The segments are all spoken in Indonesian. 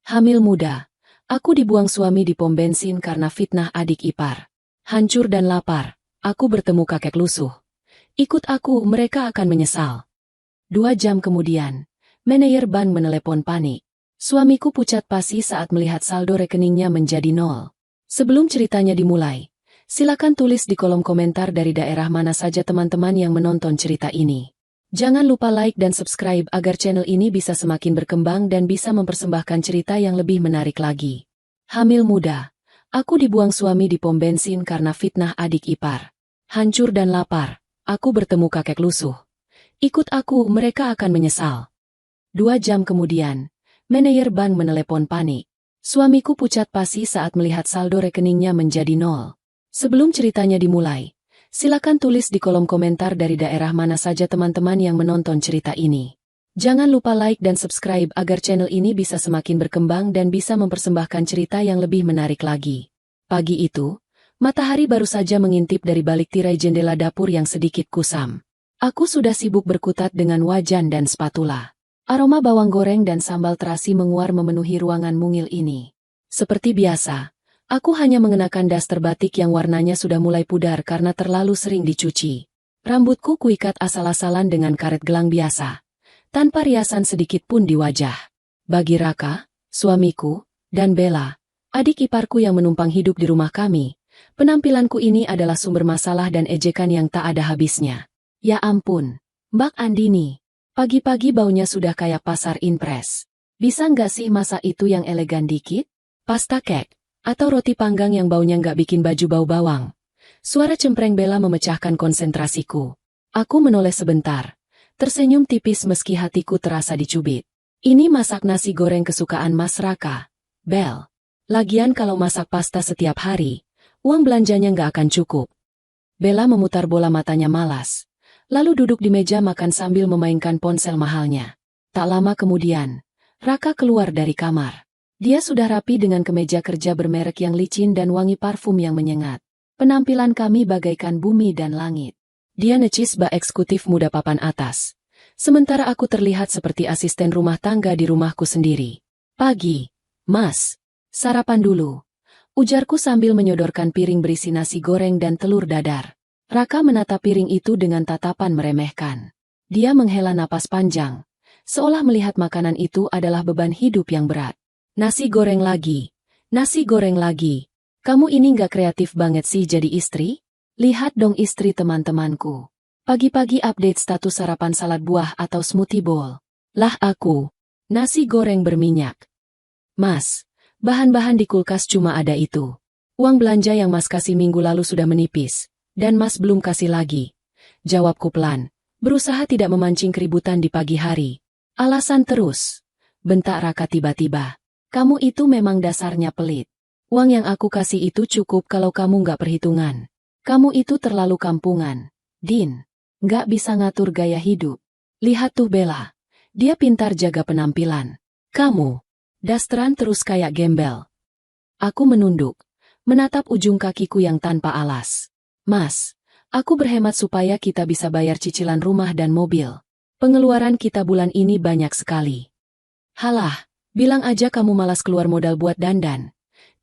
Hamil muda. Aku dibuang suami di pom bensin karena fitnah adik ipar. Hancur dan lapar. Aku bertemu kakek lusuh. Ikut aku, mereka akan menyesal. 2 jam kemudian, manajer bank menelepon panik. Suamiku pucat pasi saat melihat saldo rekeningnya menjadi 0. Sebelum ceritanya dimulai, silakan tulis di kolom komentar dari daerah mana saja teman-teman yang menonton cerita ini. Jangan lupa like dan subscribe agar channel ini bisa semakin berkembang dan bisa mempersembahkan cerita yang lebih menarik lagi. Hamil muda. Aku dibuang suami di pom bensin karena fitnah adik ipar. Hancur dan lapar. Aku bertemu kakek lusuh. Ikut aku, mereka akan menyesal. 2 jam kemudian, manajer bank menelepon panik. Suamiku pucat pasi saat melihat saldo rekeningnya menjadi 0. Sebelum ceritanya dimulai, silakan tulis di kolom komentar dari daerah mana saja teman-teman yang menonton cerita ini. Jangan lupa like dan subscribe agar channel ini bisa semakin berkembang dan bisa mempersembahkan cerita yang lebih menarik lagi. Pagi itu, matahari baru saja mengintip dari balik tirai jendela dapur yang sedikit kusam. Aku sudah sibuk berkutat dengan wajan dan spatula. Aroma bawang goreng dan sambal terasi menguar memenuhi ruangan mungil ini. Seperti biasa, aku hanya mengenakan daster batik yang warnanya sudah mulai pudar karena terlalu sering dicuci. Rambutku kuikat asal-asalan dengan karet gelang biasa, tanpa riasan sedikit pun di wajah. Bagi Raka, suamiku, dan Bella, adik iparku yang menumpang hidup di rumah kami, penampilanku ini adalah sumber masalah dan ejekan yang tak ada habisnya. Ya ampun, Mbak Andini, pagi-pagi baunya sudah kayak pasar impres. Bisa nggak sih masak itu yang elegan dikit? Pasta kek, atau roti panggang yang baunya nggak bikin baju bau bawang. Suara cempreng Bella memecahkan konsentrasiku. Aku menoleh sebentar, tersenyum tipis meski hatiku terasa dicubit. Ini masak nasi goreng kesukaan Mas Raka, Bel. Lagian kalau masak pasta setiap hari, uang belanjanya nggak akan cukup. Bella memutar bola matanya malas, lalu duduk di meja makan sambil memainkan ponsel mahalnya. Tak lama kemudian, Raka keluar dari kamar. Dia sudah rapi dengan kemeja kerja bermerek yang licin dan wangi parfum yang menyengat. Penampilan kami bagaikan bumi dan langit. Dia necis bak eksekutif muda papan atas. Sementara aku terlihat seperti asisten rumah tangga di rumahku sendiri. Pagi, Mas. Sarapan dulu. Ujarku sambil menyodorkan piring berisi nasi goreng dan telur dadar. Raka menatap piring itu dengan tatapan meremehkan. Dia menghela napas panjang, seolah melihat makanan itu adalah beban hidup yang berat. Nasi goreng lagi. Nasi goreng lagi. Kamu ini nggak kreatif banget sih jadi istri? Lihat dong istri teman-temanku. Pagi-pagi update status sarapan salad buah atau smoothie bowl. Lah aku. Nasi goreng berminyak. Mas, bahan-bahan di kulkas cuma ada itu. Uang belanja yang Mas kasih minggu lalu sudah menipis, dan Mas belum kasih lagi. Jawabku pelan, berusaha tidak memancing keributan di pagi hari. Alasan terus. Bentak Raka tiba-tiba. Kamu itu memang dasarnya pelit. Uang yang aku kasih itu cukup kalau kamu nggak perhitungan. Kamu itu terlalu kampungan, Din. Nggak bisa ngatur gaya hidup. Lihat tuh Bella. Dia pintar jaga penampilan. Kamu, dasteran terus kayak gembel. Aku menunduk, menatap ujung kakiku yang tanpa alas. Mas, aku berhemat supaya kita bisa bayar cicilan rumah dan mobil. Pengeluaran kita bulan ini banyak sekali. Halah. Bilang aja kamu malas keluar modal buat dandan.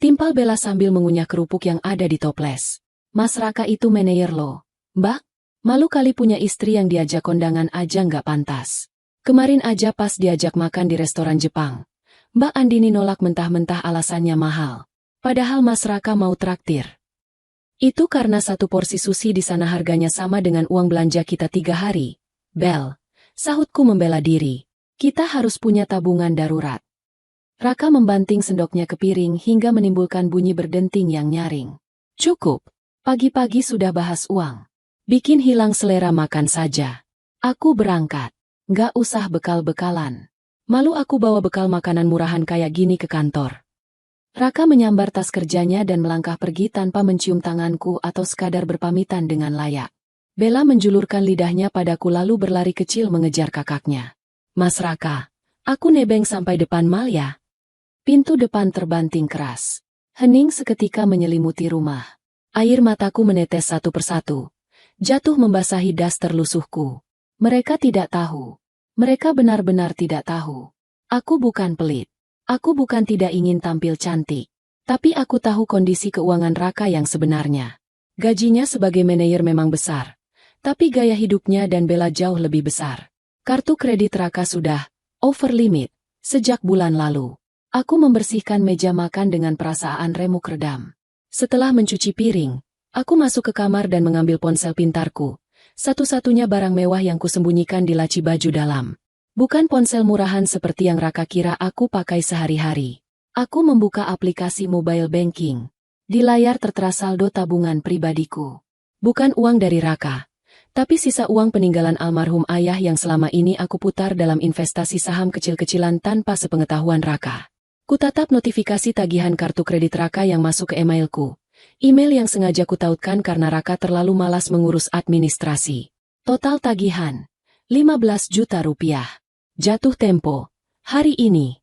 Timpal Bella sambil mengunyah kerupuk yang ada di toples. Mas Raka itu manajer lo. Mbak, malu kali punya istri yang diajak kondangan aja nggak pantas. Kemarin aja pas diajak makan di restoran Jepang, Mbak Andini nolak mentah-mentah alasannya mahal. Padahal Mas Raka mau traktir. Itu karena satu porsi sushi di sana harganya sama dengan uang belanja kita 3 hari. Bel, sahutku membela diri. Kita harus punya tabungan darurat. Raka membanting sendoknya ke piring hingga menimbulkan bunyi berdenting yang nyaring. Cukup, pagi-pagi sudah bahas uang. Bikin hilang selera makan saja. Aku berangkat. Nggak usah bekal-bekalan. Malu aku bawa bekal makanan murahan kayak gini ke kantor. Raka menyambar tas kerjanya dan melangkah pergi tanpa mencium tanganku atau sekadar berpamitan dengan layak. Bella menjulurkan lidahnya padaku lalu berlari kecil mengejar kakaknya. Mas Raka, aku nebeng sampai depan mal ya. Pintu depan terbanting keras. Hening seketika menyelimuti rumah. Air mataku menetes satu persatu. Jatuh membasahi daster lusuhku. Mereka tidak tahu. Mereka benar-benar tidak tahu. Aku bukan pelit. Aku bukan tidak ingin tampil cantik. Tapi aku tahu kondisi keuangan Raka yang sebenarnya. Gajinya sebagai manajer memang besar. Tapi gaya hidupnya dan Bella jauh lebih besar. Kartu kredit Raka sudah over limit sejak bulan lalu. Aku membersihkan meja makan dengan perasaan remuk redam. Setelah mencuci piring, aku masuk ke kamar dan mengambil ponsel pintarku. Satu-satunya barang mewah yang kusembunyikan di laci baju dalam. Bukan ponsel murahan seperti yang Raka kira aku pakai sehari-hari. Aku membuka aplikasi mobile banking. Di layar tertera saldo tabungan pribadiku. Bukan uang dari Raka, tapi sisa uang peninggalan almarhum ayah yang selama ini aku putar dalam investasi saham kecil-kecilan tanpa sepengetahuan Raka. Kutatap notifikasi tagihan kartu kredit Raka yang masuk ke emailku. Email yang sengaja kutautkan karena Raka terlalu malas mengurus administrasi. Total tagihan, 15 juta rupiah. Jatuh tempo, hari ini.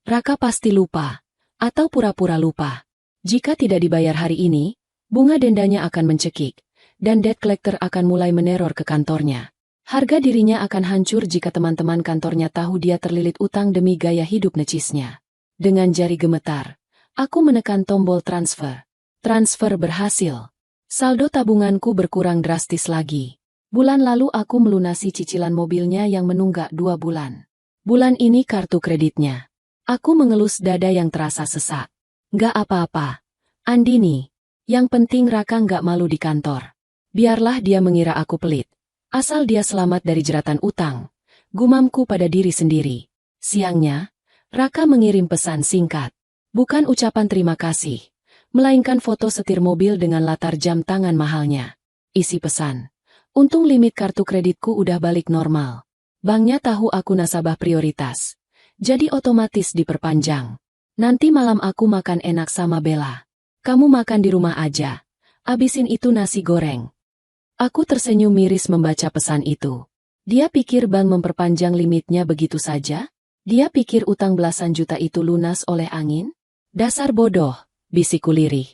Raka pasti lupa, atau pura-pura lupa. Jika tidak dibayar hari ini, bunga dendanya akan mencekik, dan debt collector akan mulai meneror ke kantornya. Harga dirinya akan hancur jika teman-teman kantornya tahu dia terlilit utang demi gaya hidup necisnya. Dengan jari gemetar, aku menekan tombol transfer. Transfer berhasil. Saldo tabunganku berkurang drastis lagi. Bulan lalu aku melunasi cicilan mobilnya yang menunggak 2 bulan. Bulan ini kartu kreditnya. Aku mengelus dada yang terasa sesak. Nggak apa-apa. Andini. Yang penting Raka nggak malu di kantor. Biarlah dia mengira aku pelit. Asal dia selamat dari jeratan utang. Gumamku pada diri sendiri. Siangnya, Raka mengirim pesan singkat. Bukan ucapan terima kasih. Melainkan foto setir mobil dengan latar jam tangan mahalnya. Isi pesan. Untung limit kartu kreditku udah balik normal. Banknya tahu aku nasabah prioritas. Jadi otomatis diperpanjang. Nanti malam aku makan enak sama Bella. Kamu makan di rumah aja. Abisin itu nasi goreng. Aku tersenyum miris membaca pesan itu. Dia pikir bank memperpanjang limitnya begitu saja? Dia pikir utang belasan juta itu lunas oleh angin? Dasar bodoh, bisikku lirih.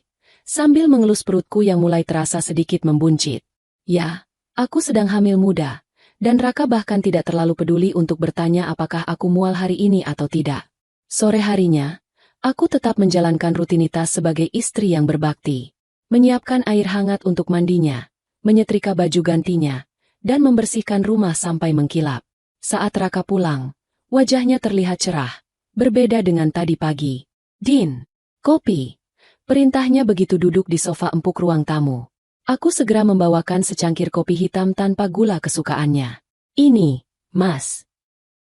Sambil mengelus perutku yang mulai terasa sedikit membuncit. Ya, aku sedang hamil muda. Dan Raka bahkan tidak terlalu peduli untuk bertanya apakah aku mual hari ini atau tidak. Sore harinya, aku tetap menjalankan rutinitas sebagai istri yang berbakti. Menyiapkan air hangat untuk mandinya, menyetrika baju gantinya, dan membersihkan rumah sampai mengkilap. Saat Raka pulang, wajahnya terlihat cerah, berbeda dengan tadi pagi. Din, kopi. Perintahnya begitu duduk di sofa empuk ruang tamu. Aku segera membawakan secangkir kopi hitam tanpa gula kesukaannya. Ini, Mas.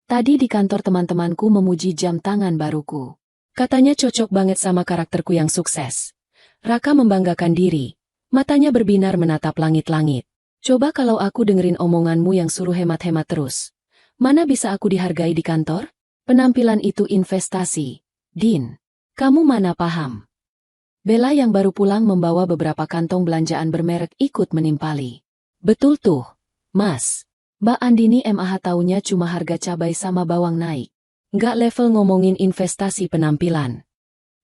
Tadi di kantor teman-temanku memuji jam tangan baruku. Katanya cocok banget sama karakterku yang sukses. Raka membanggakan diri. Matanya berbinar menatap langit-langit. Coba kalau aku dengerin omonganmu yang suruh hemat-hemat terus. Mana bisa aku dihargai di kantor? Penampilan itu investasi. Din, kamu mana paham? Bella yang baru pulang membawa beberapa kantong belanjaan bermerek ikut menimpali. Betul tuh, Mas. Mbak Andini MAH taunya cuma harga cabai sama bawang naik. Nggak level ngomongin investasi penampilan.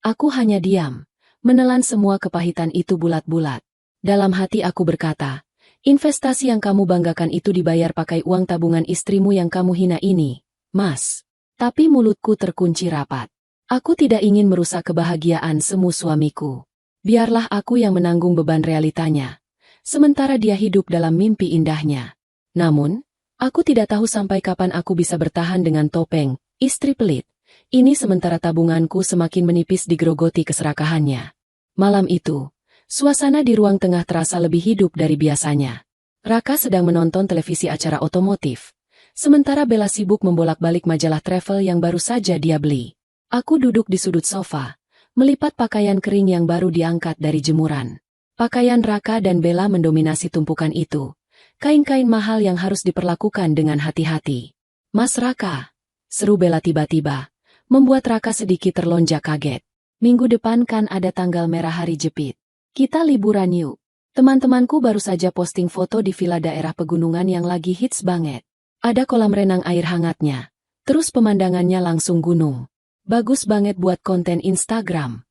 Aku hanya diam, menelan semua kepahitan itu bulat-bulat. Dalam hati aku berkata, investasi yang kamu banggakan itu dibayar pakai uang tabungan istrimu yang kamu hina ini, Mas. Tapi mulutku terkunci rapat. Aku tidak ingin merusak kebahagiaan semu suamiku. Biarlah aku yang menanggung beban realitanya. Sementara dia hidup dalam mimpi indahnya. Namun, aku tidak tahu sampai kapan aku bisa bertahan dengan topeng, istri pelit. Ini sementara tabunganku semakin menipis digerogoti keserakahannya. Malam itu, suasana di ruang tengah terasa lebih hidup dari biasanya. Raka sedang menonton televisi acara otomotif. Sementara Bella sibuk membolak-balik majalah travel yang baru saja dia beli. Aku duduk di sudut sofa, melipat pakaian kering yang baru diangkat dari jemuran. Pakaian Raka dan Bella mendominasi tumpukan itu. Kain-kain mahal yang harus diperlakukan dengan hati-hati. Mas Raka, seru Bella tiba-tiba, membuat Raka sedikit terlonjak kaget. Minggu depan kan ada tanggal merah hari jepit. Kita liburan yuk. Teman-temanku baru saja posting foto di villa daerah pegunungan yang lagi hits banget. Ada kolam renang air hangatnya. Terus pemandangannya langsung gunung. Bagus banget buat konten Instagram.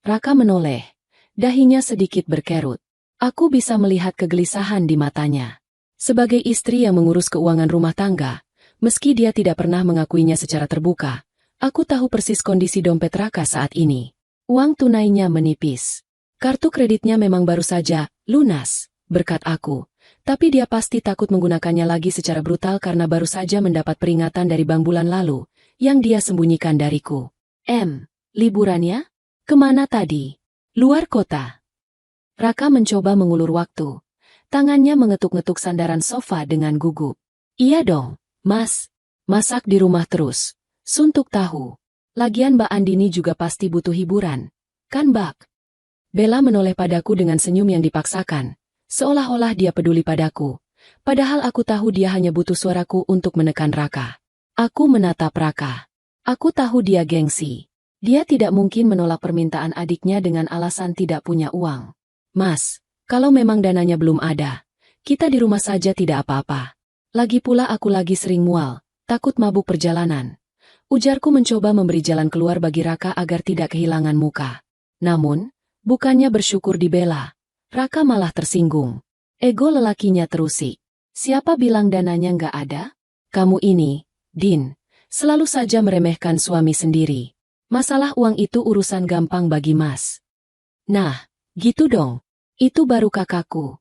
Raka menoleh. Dahinya sedikit berkerut. Aku bisa melihat kegelisahan di matanya. Sebagai istri yang mengurus keuangan rumah tangga, meski dia tidak pernah mengakuinya secara terbuka, Aku tahu persis kondisi dompet Raka saat ini. Uang tunainya menipis. Kartu kreditnya memang baru saja lunas, berkat aku. Tapi dia pasti takut menggunakannya lagi secara brutal karena baru saja mendapat peringatan dari bank bulan lalu, yang dia sembunyikan dariku. Liburannya? Kemana tadi? Luar kota. Raka mencoba mengulur waktu. Tangannya mengetuk-ngetuk sandaran sofa dengan gugup. Iya dong, Mas. Masak di rumah terus. Suntuk tahu. Lagian Mbak Andini juga pasti butuh hiburan. Kan Mbak? Bella menoleh padaku dengan senyum yang dipaksakan. Seolah-olah dia peduli padaku. Padahal aku tahu dia hanya butuh suaraku untuk menekan Raka. Aku menatap Raka. Aku tahu dia gengsi. Dia tidak mungkin menolak permintaan adiknya dengan alasan tidak punya uang. Mas, kalau memang dananya belum ada, kita di rumah saja tidak apa-apa. Lagi pula aku lagi sering mual, takut mabuk perjalanan. Ujarku mencoba memberi jalan keluar bagi Raka agar tidak kehilangan muka. Namun, bukannya bersyukur dibela, Raka malah tersinggung. Ego lelakinya terusik. Siapa bilang dananya nggak ada? Kamu ini, Din, selalu saja meremehkan suami sendiri. Masalah uang itu urusan gampang bagi Mas. Nah, gitu dong. Itu baru kakakku.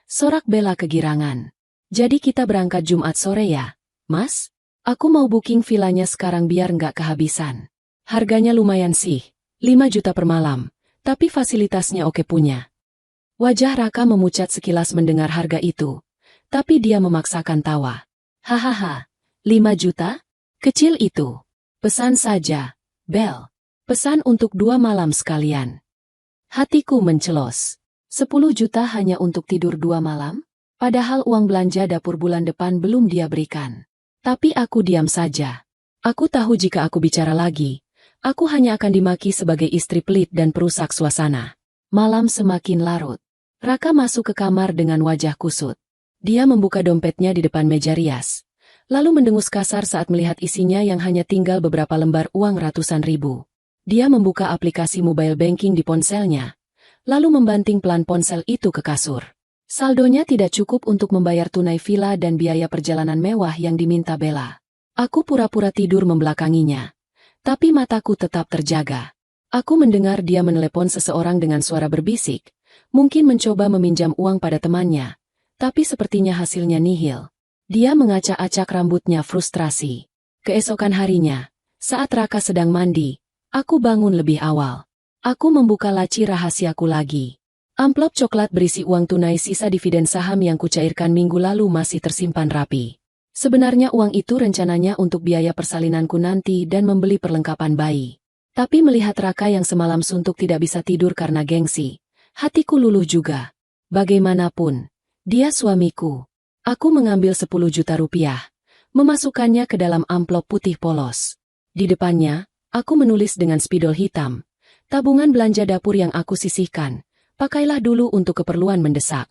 Sorak Bella kegirangan. Jadi kita berangkat Jumat sore ya, Mas? Aku mau booking villanya sekarang biar nggak kehabisan. Harganya lumayan sih, 5 juta per malam, tapi fasilitasnya oke punya. Wajah Raka memucat sekilas mendengar harga itu, tapi dia memaksakan tawa. Hahaha, 5 juta? Kecil itu. Pesan saja, Bel. Pesan untuk 2 malam sekalian. Hatiku mencelos. 10 juta hanya untuk tidur 2 malam? Padahal uang belanja dapur bulan depan belum dia berikan. Tapi aku diam saja. Aku tahu jika aku bicara lagi, aku hanya akan dimaki sebagai istri pelit dan perusak suasana. Malam semakin larut. Raka masuk ke kamar dengan wajah kusut. Dia membuka dompetnya di depan meja rias, lalu mendengus kasar saat melihat isinya yang hanya tinggal beberapa lembar uang ratusan ribu. Dia membuka aplikasi mobile banking di ponselnya, lalu membanting pelan ponsel itu ke kasur. Saldonya tidak cukup untuk membayar tunai villa dan biaya perjalanan mewah yang diminta Bella. Aku pura-pura tidur membelakanginya, tapi mataku tetap terjaga. Aku mendengar dia menelepon seseorang dengan suara berbisik, mungkin mencoba meminjam uang pada temannya, tapi sepertinya hasilnya nihil. Dia mengacak-acak rambutnya frustrasi. Keesokan harinya, saat Raka sedang mandi, aku bangun lebih awal. Aku membuka laci rahasiaku lagi. Amplop coklat berisi uang tunai sisa dividen saham yang kucairkan minggu lalu masih tersimpan rapi. Sebenarnya uang itu rencananya untuk biaya persalinanku nanti dan membeli perlengkapan bayi. Tapi melihat Raka yang semalam suntuk tidak bisa tidur karena gengsi, hatiku luluh juga. Bagaimanapun, dia suamiku. Aku mengambil 10 juta rupiah, memasukkannya ke dalam amplop putih polos. Di depannya, aku menulis dengan spidol hitam, tabungan belanja dapur yang aku sisihkan. Pakailah dulu untuk keperluan mendesak.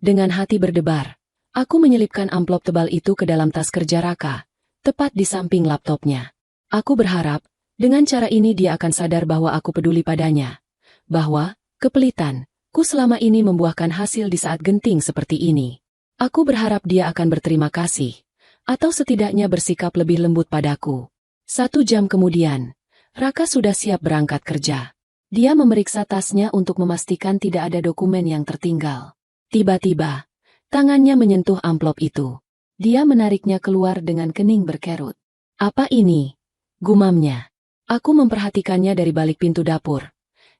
Dengan hati berdebar, aku menyelipkan amplop tebal itu ke dalam tas kerja Raka, tepat di samping laptopnya. Aku berharap, dengan cara ini dia akan sadar bahwa aku peduli padanya. Bahwa, kepelitanku selama ini membuahkan hasil di saat genting seperti ini. Aku berharap dia akan berterima kasih, atau setidaknya bersikap lebih lembut padaku. 1 jam kemudian, Raka sudah siap berangkat kerja. Dia memeriksa tasnya untuk memastikan tidak ada dokumen yang tertinggal. Tiba-tiba, tangannya menyentuh amplop itu. Dia menariknya keluar dengan kening berkerut. Apa ini? Gumamnya. Aku memperhatikannya dari balik pintu dapur.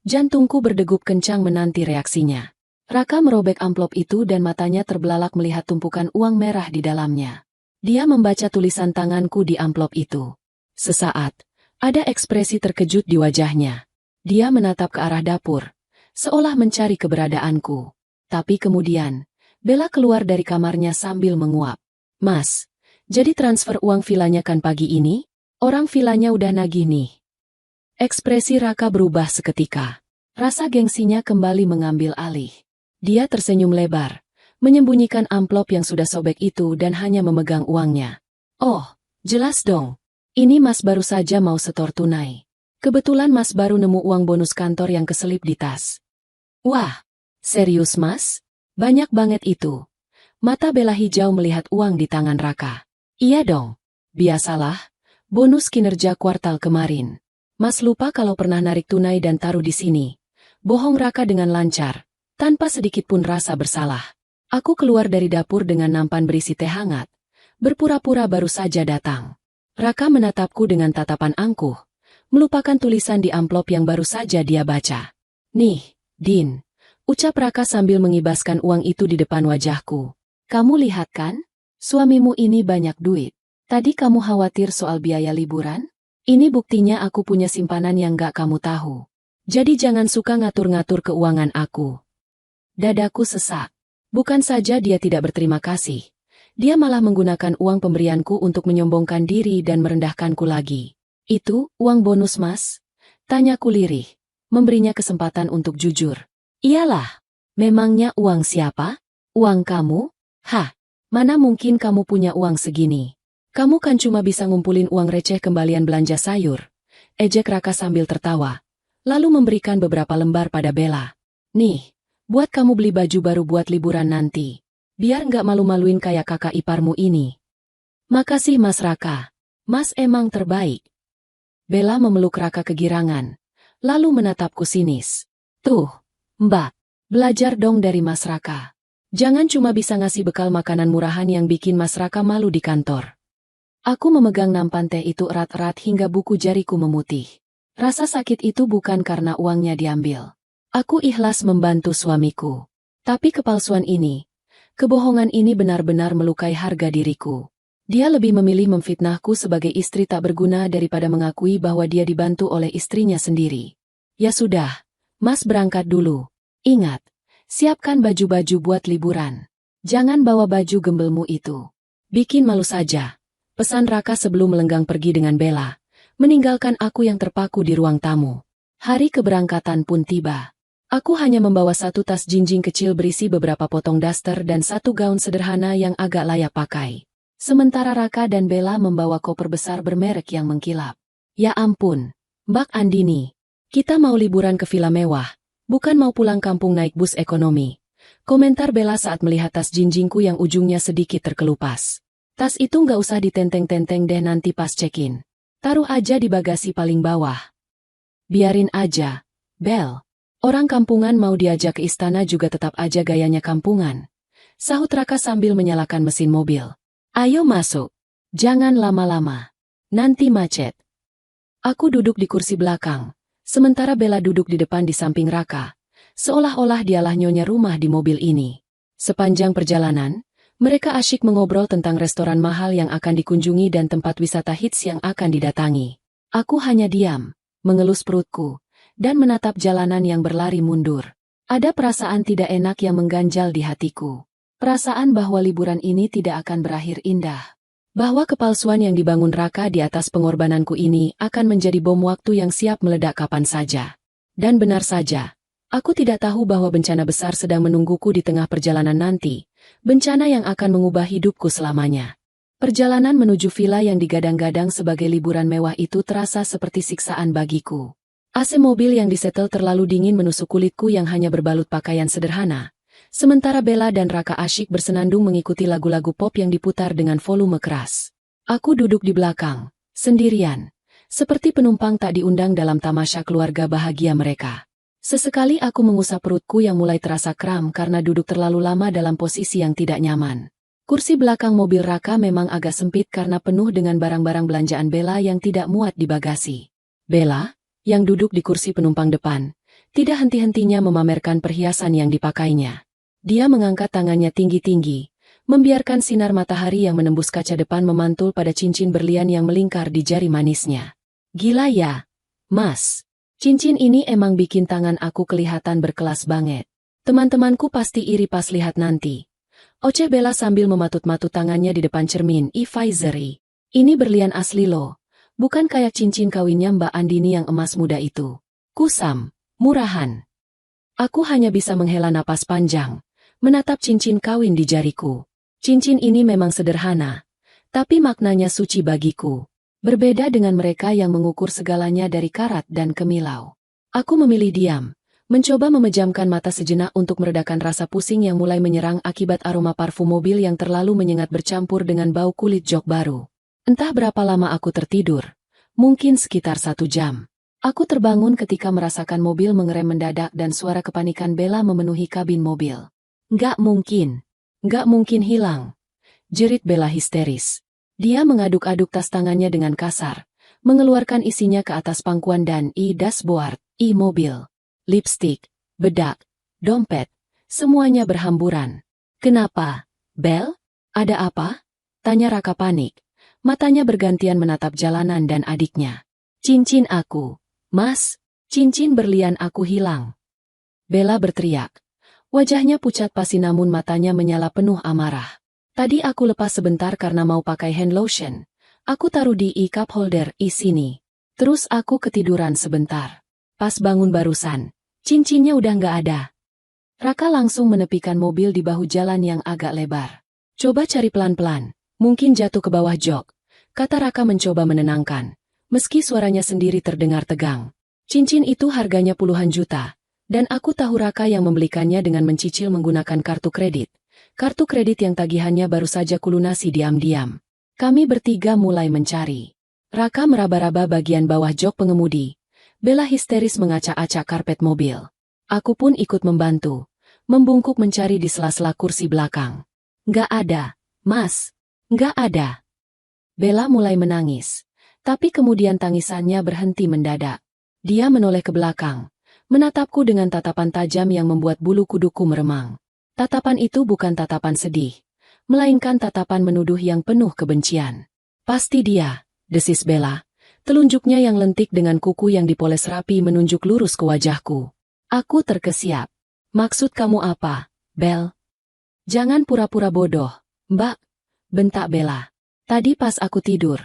Jantungku berdegup kencang menanti reaksinya. Raka merobek amplop itu dan matanya terbelalak melihat tumpukan uang merah di dalamnya. Dia membaca tulisan tanganku di amplop itu. Sesaat, ada ekspresi terkejut di wajahnya. Dia menatap ke arah dapur, seolah mencari keberadaanku. Tapi kemudian, Bella keluar dari kamarnya sambil menguap. Mas, jadi transfer uang villanya kan pagi ini? Orang villanya udah nagih nih. Ekspresi Raka berubah seketika. Rasa gengsinya kembali mengambil alih. Dia tersenyum lebar, menyembunyikan amplop yang sudah sobek itu dan hanya memegang uangnya. Oh, jelas dong. Ini Mas baru saja mau setor tunai. Kebetulan Mas baru nemu uang bonus kantor yang keselip di tas. Wah, serius Mas? Banyak banget itu. Mata Bella hijau melihat uang di tangan Raka. Iya dong. Biasalah, Bonus kinerja kuartal kemarin. Mas lupa kalau pernah narik tunai dan taruh di sini. Bohong Raka dengan lancar, tanpa sedikit pun rasa bersalah. Aku keluar dari dapur dengan nampan berisi teh hangat. Berpura-pura baru saja datang. Raka menatapku dengan tatapan angkuh, melupakan tulisan di amplop yang baru saja dia baca. Nih, Din, ucap Raka sambil mengibaskan uang itu di depan wajahku. Kamu lihat kan? Suamimu ini banyak duit. Tadi kamu khawatir soal biaya liburan? Ini buktinya aku punya simpanan yang gak kamu tahu. Jadi jangan suka ngatur-ngatur keuangan aku. Dadaku sesak. Bukan saja dia tidak berterima kasih. Dia malah menggunakan uang pemberianku untuk menyombongkan diri dan merendahkanku lagi. Itu, uang bonus Mas? Tanyaku lirih, memberinya kesempatan untuk jujur. Iyalah. Memangnya uang siapa? Uang kamu? Hah, mana mungkin kamu punya uang segini? Kamu kan cuma bisa ngumpulin uang receh kembalian belanja sayur. Ejek Raka sambil tertawa. Lalu memberikan beberapa lembar pada Bella. Nih, buat kamu beli baju baru buat liburan nanti. Biar nggak malu-maluin kayak kakak iparmu ini. Makasih Mas Raka. Mas emang terbaik. Bella memeluk Raka kegirangan. Lalu menatapku sinis. Tuh, Mbak, belajar dong dari Mas Raka. Jangan cuma bisa ngasih bekal makanan murahan yang bikin Mas Raka malu di kantor. Aku memegang nampan teh itu erat-erat hingga buku jariku memutih. Rasa sakit itu bukan karena uangnya diambil. Aku ikhlas membantu suamiku. Tapi kepalsuan ini, kebohongan ini benar-benar melukai harga diriku. Dia lebih memilih memfitnahku sebagai istri tak berguna daripada mengakui bahwa dia dibantu oleh istrinya sendiri. Ya sudah, Mas berangkat dulu. Ingat, siapkan baju-baju buat liburan. Jangan bawa baju gembelmu itu. Bikin malu saja. Pesan Raka sebelum melenggang pergi dengan Bella, meninggalkan aku yang terpaku di ruang tamu. Hari keberangkatan pun tiba. Aku hanya membawa satu tas jinjing kecil berisi beberapa potong daster dan satu gaun sederhana yang agak layak pakai. Sementara Raka dan Bella membawa koper besar bermerek yang mengkilap. Ya ampun, Mbak Andini, kita mau liburan ke villa mewah, bukan mau pulang kampung naik bus ekonomi. Komentar Bella saat melihat tas jinjingku yang ujungnya sedikit terkelupas. Tas itu nggak usah ditenteng-tenteng deh nanti pas check-in. Taruh aja di bagasi paling bawah. Biarin aja, Bel. Orang kampungan mau diajak ke istana juga tetap aja gayanya kampungan. Sahut Raka sambil menyalakan mesin mobil. Ayo masuk. Jangan lama-lama. Nanti macet. Aku duduk di kursi belakang, sementara Bella duduk di depan di samping Raka. Seolah-olah dialah nyonya rumah di mobil ini. Sepanjang perjalanan, mereka asyik mengobrol tentang restoran mahal yang akan dikunjungi dan tempat wisata hits yang akan didatangi. Aku hanya diam, mengelus perutku, dan menatap jalanan yang berlari mundur. Ada perasaan tidak enak yang mengganjal di hatiku. Perasaan bahwa liburan ini tidak akan berakhir indah. Bahwa kepalsuan yang dibangun Raka di atas pengorbananku ini akan menjadi bom waktu yang siap meledak kapan saja. Dan benar saja, aku tidak tahu bahwa bencana besar sedang menungguku di tengah perjalanan nanti. Bencana yang akan mengubah hidupku selamanya. Perjalanan menuju villa yang digadang-gadang sebagai liburan mewah itu terasa seperti siksaan bagiku. AC mobil yang disetel terlalu dingin menusuk kulitku yang hanya berbalut pakaian sederhana. Sementara Bella dan Raka asyik bersenandung mengikuti lagu-lagu pop yang diputar dengan volume keras. Aku duduk di belakang, sendirian. Seperti penumpang tak diundang dalam tamasya keluarga bahagia mereka. Sesekali aku mengusap perutku yang mulai terasa kram karena duduk terlalu lama dalam posisi yang tidak nyaman. Kursi belakang mobil Raka memang agak sempit karena penuh dengan barang-barang belanjaan Bella yang tidak muat di bagasi. Bella, yang duduk di kursi penumpang depan, tidak henti-hentinya memamerkan perhiasan yang dipakainya. Dia mengangkat tangannya tinggi-tinggi, membiarkan sinar matahari yang menembus kaca depan memantul pada cincin berlian yang melingkar di jari manisnya. Gila ya, Mas. Cincin ini emang bikin tangan aku kelihatan berkelas banget. Teman-temanku pasti iri pas lihat nanti. Oceh Bella sambil mematut-matut tangannya di depan cermin. Ifaizeri. Ini berlian asli loh. Bukan kayak cincin kawinnya Mbak Andini yang emas muda itu. Kusam, murahan. Aku hanya bisa menghela napas panjang, menatap cincin kawin di jariku. Cincin ini memang sederhana, tapi maknanya suci bagiku. Berbeda dengan mereka yang mengukur segalanya dari karat dan kemilau. Aku memilih diam, mencoba memejamkan mata sejenak untuk meredakan rasa pusing yang mulai menyerang akibat aroma parfum mobil yang terlalu menyengat bercampur dengan bau kulit jok baru. Entah berapa lama aku tertidur. Mungkin sekitar 1 jam. Aku terbangun ketika merasakan mobil mengerem mendadak dan suara kepanikan Bella memenuhi kabin mobil. Nggak mungkin. Nggak mungkin hilang. Jerit Bella histeris. Dia mengaduk-aduk tas tangannya dengan kasar, mengeluarkan isinya ke atas pangkuan dan dashboard, mobil. Lipstik, bedak, dompet, semuanya berhamburan. Kenapa, Bel? Ada apa? Tanya Raka panik. Matanya bergantian menatap jalanan dan adiknya. Cincin aku. Mas, cincin berlian aku hilang. Bella berteriak. Wajahnya pucat pasi namun matanya menyala penuh amarah. Tadi aku lepas sebentar karena mau pakai hand lotion. Aku taruh di cup holder sini. Terus aku ketiduran sebentar. Pas bangun barusan, cincinnya udah nggak ada. Raka langsung menepikan mobil di bahu jalan yang agak lebar. Coba cari pelan-pelan, mungkin jatuh ke bawah jok. Kata Raka mencoba menenangkan, meski suaranya sendiri terdengar tegang. Cincin itu harganya puluhan juta, dan aku tahu Raka yang membelikannya dengan mencicil menggunakan kartu kredit. Kartu kredit yang tagihannya baru saja kulunasi diam-diam. Kami bertiga mulai mencari. Raka meraba-raba bagian bawah jok pengemudi. Bella histeris mengacak-acak karpet mobil. Aku pun ikut membantu, membungkuk mencari di sela-sela kursi belakang. Nggak ada, Mas. Nggak ada. Bella mulai menangis, tapi kemudian tangisannya berhenti mendadak. Dia menoleh ke belakang, menatapku dengan tatapan tajam yang membuat bulu kuduku meremang. Tatapan itu bukan tatapan sedih, melainkan tatapan menuduh yang penuh kebencian. Pasti dia, desis Bella. Telunjuknya yang lentik dengan kuku yang dipoles rapi menunjuk lurus ke wajahku. Aku terkesiap. Maksud kamu apa, Bel? Jangan pura-pura bodoh, Mbak, bentak Bella. Tadi pas aku tidur,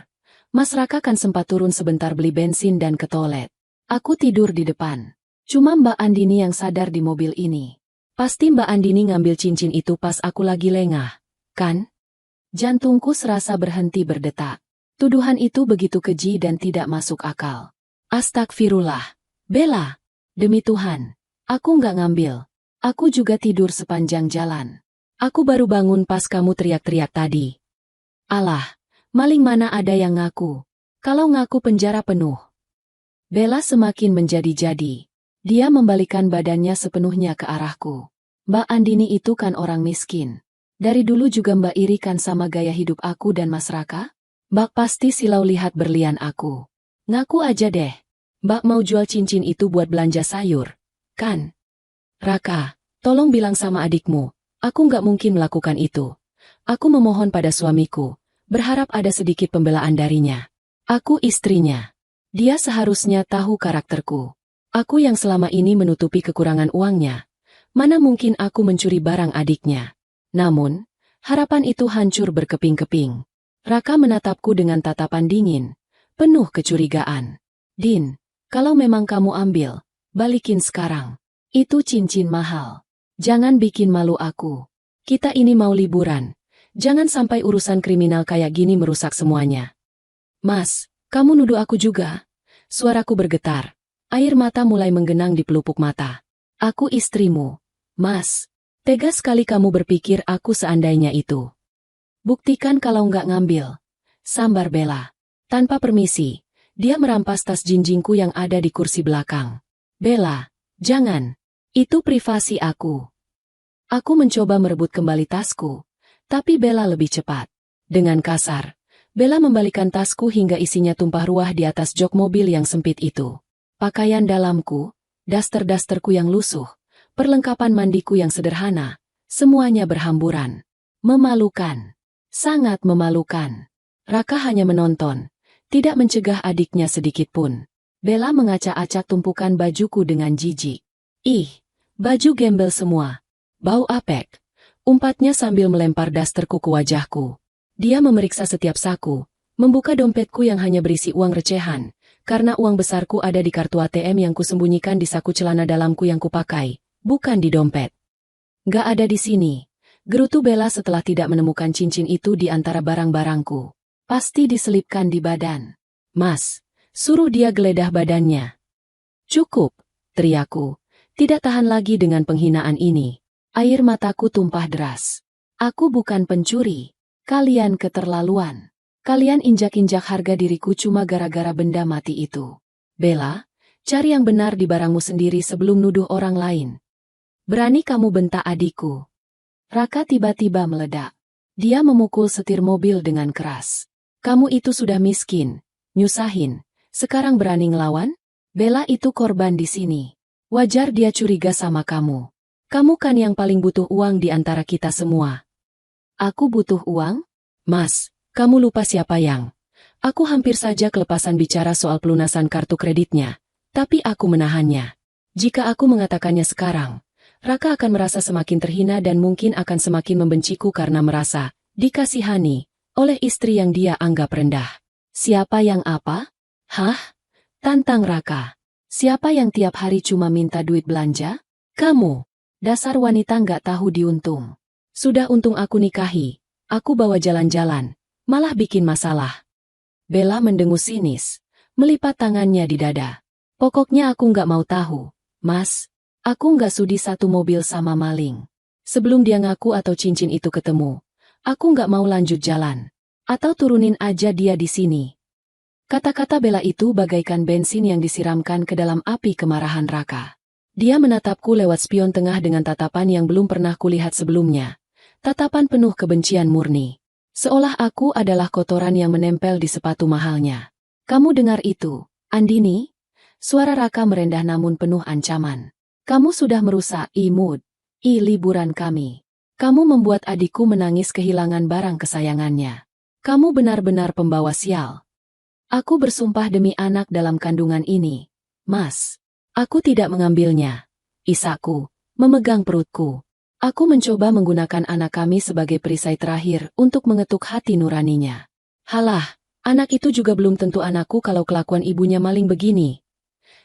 Mas Raka kan sempat turun sebentar beli bensin dan ke toilet. Aku tidur di depan. Cuma Mbak Andini yang sadar di mobil ini. Pasti Mbak Andini ngambil cincin itu pas aku lagi lengah, kan? Jantungku serasa berhenti berdetak. Tuduhan itu begitu keji dan tidak masuk akal. Astagfirullah. Bella, demi Tuhan, aku nggak ngambil. Aku juga tidur sepanjang jalan. Aku baru bangun pas kamu teriak-teriak tadi. Alah, maling mana ada yang ngaku? Kalau ngaku penjara penuh. Bella semakin menjadi-jadi. Dia membalikan badannya sepenuhnya ke arahku. Mbak Andini itu kan orang miskin. Dari dulu juga Mbak iri kan sama gaya hidup aku dan Mas Raka? Mbak pasti silau lihat berlian aku. Ngaku aja deh. Mbak mau jual cincin itu buat belanja sayur, kan? Raka, tolong bilang sama adikmu, aku nggak mungkin melakukan itu. Aku memohon pada suamiku, berharap ada sedikit pembelaan darinya. Aku istrinya. Dia seharusnya tahu karakterku. Aku yang selama ini menutupi kekurangan uangnya. Mana mungkin aku mencuri barang adiknya. Namun, harapan itu hancur berkeping-keping. Raka menatapku dengan tatapan dingin, penuh kecurigaan. Din, kalau memang kamu ambil, balikin sekarang. Itu cincin mahal. Jangan bikin malu aku. Kita ini mau liburan. Jangan sampai urusan kriminal kayak gini merusak semuanya. Mas, kamu nuduh aku juga? Suaraku bergetar. Air mata mulai menggenang di pelupuk mata. Aku istrimu. Mas, tega sekali kamu berpikir aku seandainya itu. Buktikan kalau nggak ngambil. Sambar Bella. Tanpa permisi, dia merampas tas jinjingku yang ada di kursi belakang. Bella, jangan. Itu privasi aku. Aku mencoba merebut kembali tasku, tapi Bella lebih cepat. Dengan kasar, Bella membalikan tasku hingga isinya tumpah ruah di atas jok mobil yang sempit itu. Pakaian dalamku, daster-dasterku yang lusuh, perlengkapan mandiku yang sederhana, semuanya berhamburan. Memalukan. Sangat memalukan. Raka hanya menonton, tidak mencegah adiknya sedikit pun. Bella mengacak-acak tumpukan bajuku dengan jijik. Ih, baju gembel semua. Bau apek. Umpatnya sambil melempar dasterku ke wajahku. Dia memeriksa setiap saku, membuka dompetku yang hanya berisi uang recehan, karena uang besarku ada di kartu ATM yang kusembunyikan di saku celana dalamku yang kupakai, bukan di dompet. Gak ada di sini. Gerutu Bella setelah tidak menemukan cincin itu di antara barang-barangku. Pasti diselipkan di badan. Mas, suruh dia geledah badannya. Cukup, teriakku. Tidak tahan lagi dengan penghinaan ini. Air mataku tumpah deras. Aku bukan pencuri. Kalian keterlaluan. Kalian injak-injak harga diriku cuma gara-gara benda mati itu. Bella, cari yang benar di barangmu sendiri sebelum nuduh orang lain. Berani kamu bentak adikku. Raka tiba-tiba meledak. Dia memukul setir mobil dengan keras. Kamu itu sudah miskin, nyusahin, sekarang berani ngelawan? Bella itu korban di sini. Wajar dia curiga sama kamu. Kamu kan yang paling butuh uang di antara kita semua. Aku butuh uang? Mas, kamu lupa siapa yang? Aku hampir saja kelepasan bicara soal pelunasan kartu kreditnya, tapi aku menahannya. Jika aku mengatakannya sekarang, Raka akan merasa semakin terhina dan mungkin akan semakin membenciku karena merasa dikasihani oleh istri yang dia anggap rendah. Siapa yang apa? Hah? Tantang Raka. Siapa yang tiap hari cuma minta duit belanja? Kamu. Dasar wanita nggak tahu diuntung. Sudah untung aku nikahi, aku bawa jalan-jalan, malah bikin masalah. Bella mendengus sinis, melipat tangannya di dada. Pokoknya aku nggak mau tahu, Mas. Aku nggak sudi satu mobil sama maling. Sebelum dia ngaku atau cincin itu ketemu, aku nggak mau lanjut jalan. Atau turunin aja dia di sini. Kata-kata Bella itu bagaikan bensin yang disiramkan ke dalam api kemarahan Raka. Dia menatapku lewat spion tengah dengan tatapan yang belum pernah kulihat sebelumnya. Tatapan penuh kebencian murni. Seolah aku adalah kotoran yang menempel di sepatu mahalnya. Kamu dengar itu, Andini? Suara Raka merendah namun penuh ancaman. Kamu sudah merusak mood liburan kami. Kamu membuat adikku menangis kehilangan barang kesayangannya. Kamu benar-benar pembawa sial. Aku bersumpah demi anak dalam kandungan ini. Mas, aku tidak mengambilnya. Isaku, memegang perutku. Aku mencoba menggunakan anak kami sebagai perisai terakhir untuk mengetuk hati nuraninya. Halah, anak itu juga belum tentu anakku kalau kelakuan ibunya maling begini.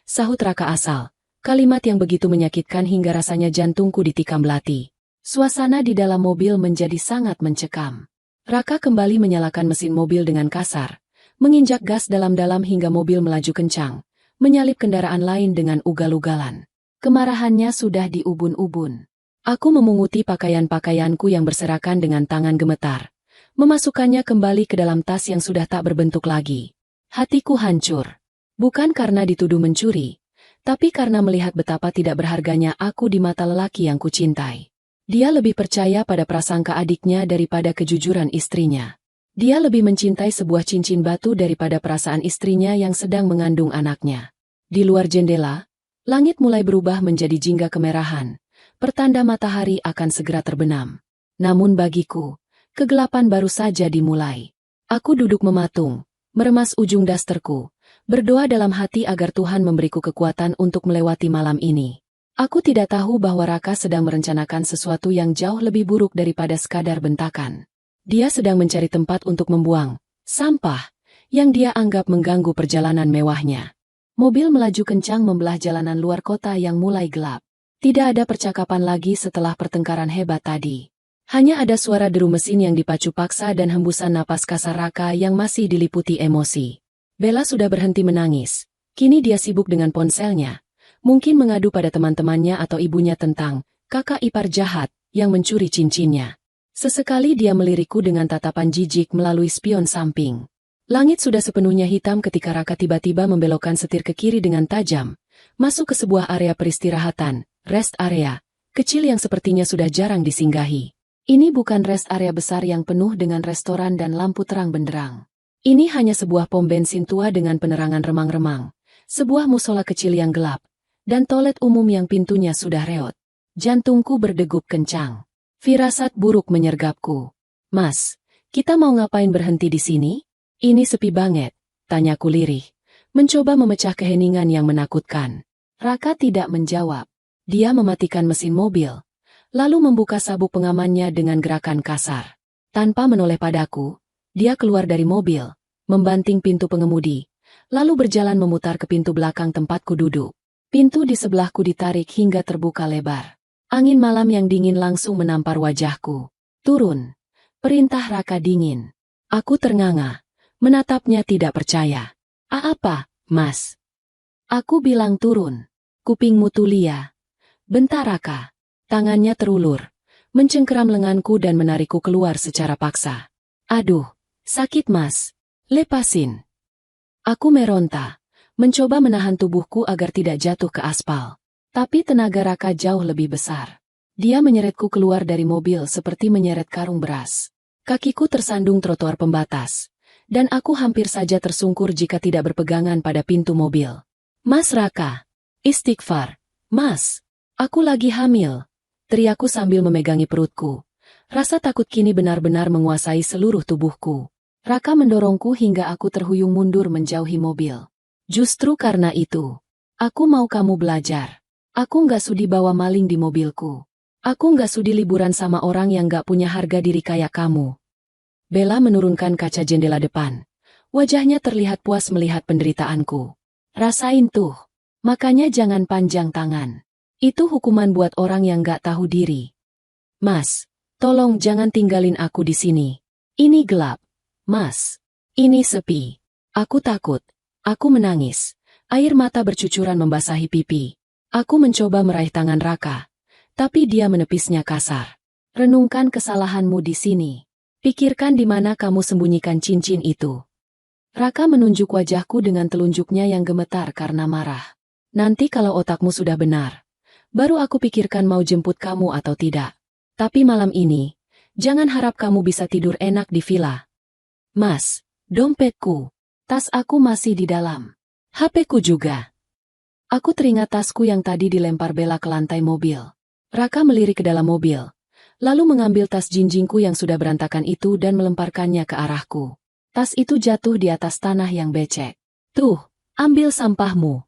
Sahut Raka asal. Kalimat yang begitu menyakitkan hingga rasanya jantungku ditikam belati. Suasana di dalam mobil menjadi sangat mencekam. Raka kembali menyalakan mesin mobil dengan kasar, menginjak gas dalam-dalam hingga mobil melaju kencang, menyalip kendaraan lain dengan ugal-ugalan. Kemarahannya sudah di ubun-ubun. Aku memunguti pakaian-pakaianku yang berserakan dengan tangan gemetar, memasukkannya kembali ke dalam tas yang sudah tak berbentuk lagi. Hatiku hancur. Bukan karena dituduh mencuri, tapi karena melihat betapa tidak berharganya aku di mata lelaki yang kucintai. Dia lebih percaya pada prasangka adiknya daripada kejujuran istrinya. Dia lebih mencintai sebuah cincin batu daripada perasaan istrinya yang sedang mengandung anaknya. Di luar jendela, langit mulai berubah menjadi jingga kemerahan, pertanda matahari akan segera terbenam. Namun bagiku, kegelapan baru saja dimulai. Aku duduk mematung, meremas ujung dasterku, berdoa dalam hati agar Tuhan memberiku kekuatan untuk melewati malam ini. Aku tidak tahu bahwa Raka sedang merencanakan sesuatu yang jauh lebih buruk daripada sekadar bentakan. Dia sedang mencari tempat untuk membuang sampah yang dia anggap mengganggu perjalanan mewahnya. Mobil melaju kencang membelah jalanan luar kota yang mulai gelap. Tidak ada percakapan lagi setelah pertengkaran hebat tadi. Hanya ada suara deru mesin yang dipacu paksa dan hembusan napas kasar Raka yang masih diliputi emosi. Bella sudah berhenti menangis. Kini dia sibuk dengan ponselnya. Mungkin mengadu pada teman-temannya atau ibunya tentang kakak ipar jahat yang mencuri cincinnya. Sesekali dia melirikku dengan tatapan jijik melalui spion samping. Langit sudah sepenuhnya hitam ketika Raka tiba-tiba membelokkan setir ke kiri dengan tajam, masuk ke sebuah area peristirahatan, rest area, kecil yang sepertinya sudah jarang disinggahi. Ini bukan rest area besar yang penuh dengan restoran dan lampu terang benderang. Ini hanya sebuah pom bensin tua dengan penerangan remang-remang, sebuah musola kecil yang gelap, dan toilet umum yang pintunya sudah reot. Jantungku berdegup kencang. Firasat buruk menyergapku. Mas, kita mau ngapain berhenti di sini? Ini sepi banget, tanyaku lirih, mencoba memecah keheningan yang menakutkan. Raka tidak menjawab. Dia mematikan mesin mobil, lalu membuka sabuk pengamannya dengan gerakan kasar. Tanpa menoleh padaku, dia keluar dari mobil, membanting pintu pengemudi, lalu berjalan memutar ke pintu belakang tempatku duduk. Pintu di sebelahku ditarik hingga terbuka lebar. Angin malam yang dingin langsung menampar wajahku. Turun, perintah Raka dingin. Aku ternganga, menatapnya tidak percaya. Apa, Mas? Aku bilang turun. Kupingmu tulia. Bentar Raka. Tangannya terulur, mencengkeram lenganku dan menarikku keluar secara paksa. Aduh, Sakit Mas. Lepasin. Aku meronta, mencoba menahan tubuhku agar tidak jatuh ke aspal. Tapi tenaga Raka jauh lebih besar. Dia menyeretku keluar dari mobil seperti menyeret karung beras. Kakiku tersandung trotoar pembatas. Dan aku hampir saja tersungkur jika tidak berpegangan pada pintu mobil. Mas Raka. Istighfar. Mas. Aku lagi hamil. Teriakku sambil memegangi perutku. Rasa takut kini benar-benar menguasai seluruh tubuhku. Raka mendorongku hingga aku terhuyung mundur menjauhi mobil. Justru karena itu, aku mau kamu belajar. Aku nggak sudi bawa maling di mobilku. Aku nggak sudi liburan sama orang yang nggak punya harga diri kayak kamu. Bella menurunkan kaca jendela depan. Wajahnya terlihat puas melihat penderitaanku. Rasain tuh. Makanya jangan panjang tangan. Itu hukuman buat orang yang nggak tahu diri. Mas, tolong jangan tinggalin aku di sini. Ini gelap. Mas, ini sepi. Aku takut. Aku menangis. Air mata bercucuran membasahi pipi. Aku mencoba meraih tangan Raka. Tapi dia menepisnya kasar. Renungkan kesalahanmu di sini. Pikirkan di mana kamu sembunyikan cincin itu. Raka menunjuk wajahku dengan telunjuknya yang gemetar karena marah. Nanti kalau otakmu sudah benar, baru aku pikirkan mau jemput kamu atau tidak. Tapi malam ini, jangan harap kamu bisa tidur enak di villa. Mas, dompetku, tas aku masih di dalam. HP-ku juga. Aku teringat tasku yang tadi dilempar Bella ke lantai mobil. Raka melirik ke dalam mobil, lalu mengambil tas jinjingku yang sudah berantakan itu dan melemparkannya ke arahku. Tas itu jatuh di atas tanah yang becek. Tuh, ambil sampahmu.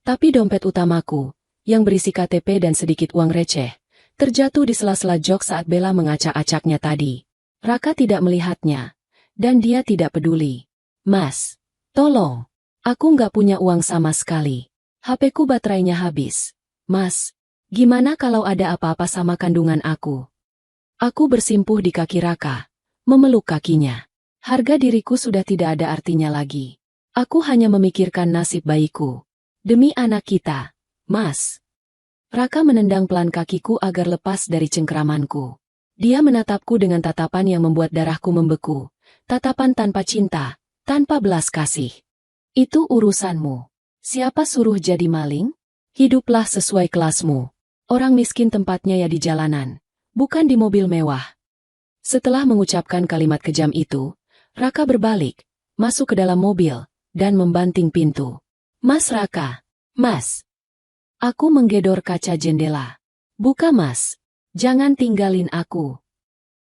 Tapi dompet utamaku, yang berisi KTP dan sedikit uang receh, terjatuh di sela-sela jok saat Bella mengacak-acaknya tadi. Raka tidak melihatnya, dan dia tidak peduli. Mas, tolong. Aku nggak punya uang sama sekali. HP-ku baterainya habis. Mas, gimana kalau ada apa-apa sama kandungan aku? Aku bersimpuh di kaki Raka, memeluk kakinya. Harga diriku sudah tidak ada artinya lagi. Aku hanya memikirkan nasib bayiku. Demi anak kita, Mas. Raka menendang pelan kakiku agar lepas dari cengkeramanku. Dia menatapku dengan tatapan yang membuat darahku membeku. Tatapan tanpa cinta, tanpa belas kasih. Itu urusanmu. Siapa suruh jadi maling? Hiduplah sesuai kelasmu. Orang miskin tempatnya ya di jalanan, bukan di mobil mewah. Setelah mengucapkan kalimat kejam itu, Raka berbalik, masuk ke dalam mobil, dan membanting pintu. Mas Raka, Mas. Aku menggedor kaca jendela. Buka Mas, jangan tinggalin aku.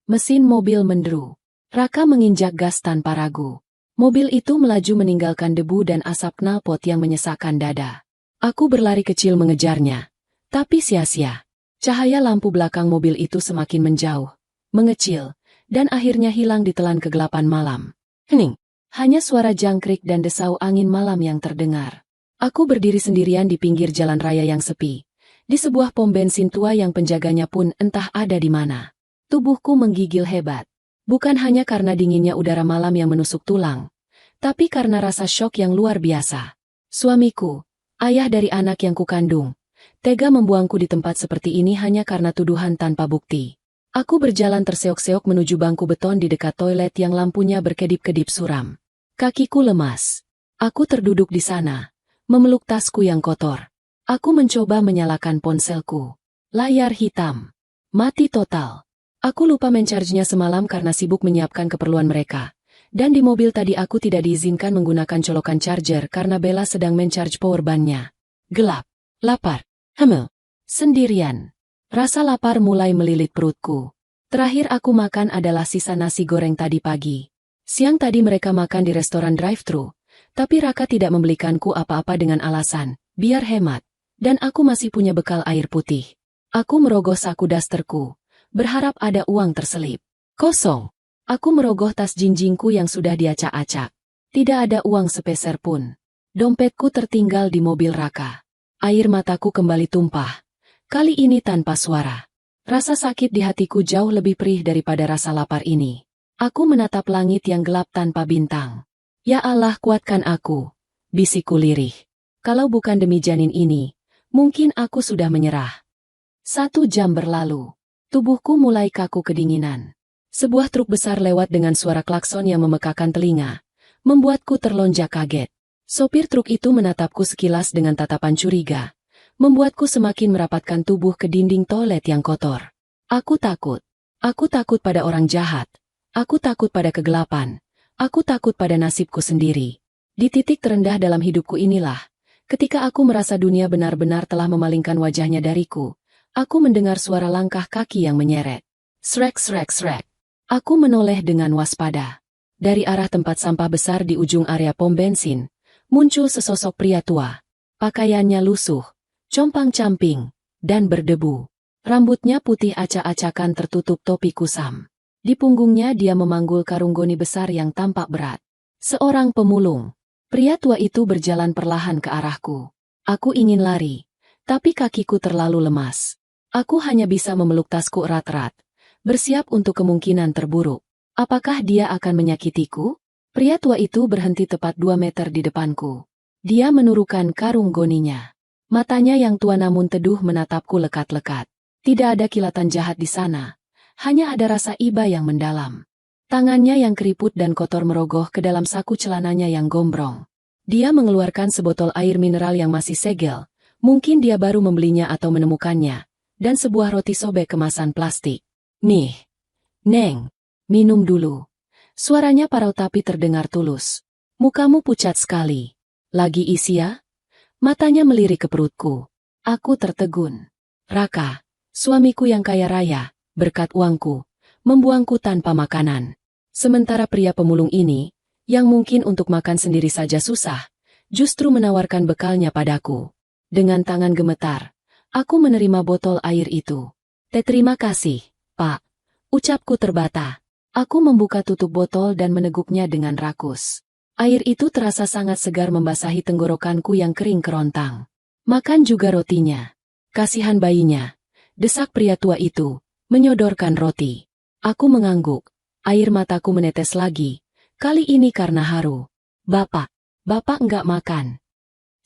Mesin mobil menderu. Raka menginjak gas tanpa ragu. Mobil itu melaju meninggalkan debu dan asap knalpot yang menyesakkan dada. Aku berlari kecil mengejarnya. Tapi sia-sia. Cahaya lampu belakang mobil itu semakin menjauh, mengecil, dan akhirnya hilang ditelan kegelapan malam. Hening. Hanya suara jangkrik dan desau angin malam yang terdengar. Aku berdiri sendirian di pinggir jalan raya yang sepi. Di sebuah pom bensin tua yang penjaganya pun entah ada di mana. Tubuhku menggigil hebat. Bukan hanya karena dinginnya udara malam yang menusuk tulang, tapi karena rasa syok yang luar biasa. Suamiku, ayah dari anak yang kukandung, tega membuangku di tempat seperti ini hanya karena tuduhan tanpa bukti. Aku berjalan terseok-seok menuju bangku beton di dekat toilet yang lampunya berkedip-kedip suram. Kakiku lemas. Aku terduduk di sana, memeluk tasku yang kotor. Aku mencoba menyalakan ponselku. Layar hitam. Mati total. Aku lupa mencharge-nya semalam karena sibuk menyiapkan keperluan mereka. Dan di mobil tadi aku tidak diizinkan menggunakan colokan charger karena Bella sedang mencharge powerbank-nya. Gelap. Lapar. Sendirian. Rasa lapar mulai melilit perutku. Terakhir aku makan adalah sisa nasi goreng tadi pagi. Siang tadi mereka makan di restoran drive-thru. Tapi Raka tidak membelikanku apa-apa dengan alasan, biar hemat. Dan aku masih punya bekal air putih. Aku merogoh saku dasterku. Berharap ada uang terselip. Kosong. Aku merogoh tas jinjingku yang sudah diacak-acak. Tidak ada uang sepeser pun. Dompetku tertinggal di mobil Raka. Air mataku kembali tumpah. Kali ini tanpa suara. Rasa sakit di hatiku jauh lebih perih daripada rasa lapar ini. Aku menatap langit yang gelap tanpa bintang. Ya Allah, kuatkan aku. Bisikku lirih. Kalau bukan demi janin ini, mungkin aku sudah menyerah. 1 jam berlalu. Tubuhku mulai kaku kedinginan. Sebuah truk besar lewat dengan suara klakson yang memekakan telinga, membuatku terlonjak kaget. Sopir truk itu menatapku sekilas dengan tatapan curiga, membuatku semakin merapatkan tubuh ke dinding toilet yang kotor. Aku takut. Aku takut pada orang jahat. Aku takut pada kegelapan. Aku takut pada nasibku sendiri. Di titik terendah dalam hidupku inilah, ketika aku merasa dunia benar-benar telah memalingkan wajahnya dariku, aku mendengar suara langkah kaki yang menyeret. Srek srek srek. Aku menoleh dengan waspada. Dari arah tempat sampah besar di ujung area pom bensin, muncul sesosok pria tua. Pakaiannya lusuh, compang-camping, dan berdebu. Rambutnya putih acak-acakan tertutup topi kusam. Di punggungnya dia memanggul karung goni besar yang tampak berat. Seorang pemulung. Pria tua itu berjalan perlahan ke arahku. Aku ingin lari, tapi kakiku terlalu lemas. Aku hanya bisa memeluk tasku erat-erat, bersiap untuk kemungkinan terburuk. Apakah dia akan menyakitiku? Pria tua itu berhenti tepat 2 meter di depanku. Dia menurukan karung goninya. Matanya yang tua namun teduh menatapku lekat-lekat. Tidak ada kilatan jahat di sana. Hanya ada rasa iba yang mendalam. Tangannya yang keriput dan kotor merogoh ke dalam saku celananya yang gombrong. Dia mengeluarkan sebotol air mineral yang masih segel. Mungkin dia baru membelinya atau menemukannya. Dan sebuah roti sobek kemasan plastik. Nih, Neng, minum dulu. Suaranya parau tapi terdengar tulus. Mukamu pucat sekali. Lagi isi ya? Matanya melirik ke perutku. Aku tertegun. Raka, suamiku yang kaya raya, berkat uangku, membuangku tanpa makanan. Sementara pria pemulung ini, yang mungkin untuk makan sendiri saja susah, justru menawarkan bekalnya padaku. Dengan tangan gemetar, aku menerima botol air itu. Terima kasih, Pak. Ucapku terbata. Aku membuka tutup botol dan meneguknya dengan rakus. Air itu terasa sangat segar membasahi tenggorokanku yang kering kerontang. Makan juga rotinya. Kasihan bayinya. Desak pria tua itu, menyodorkan roti. Aku mengangguk. Air mataku menetes lagi. Kali ini karena haru. Bapak enggak makan.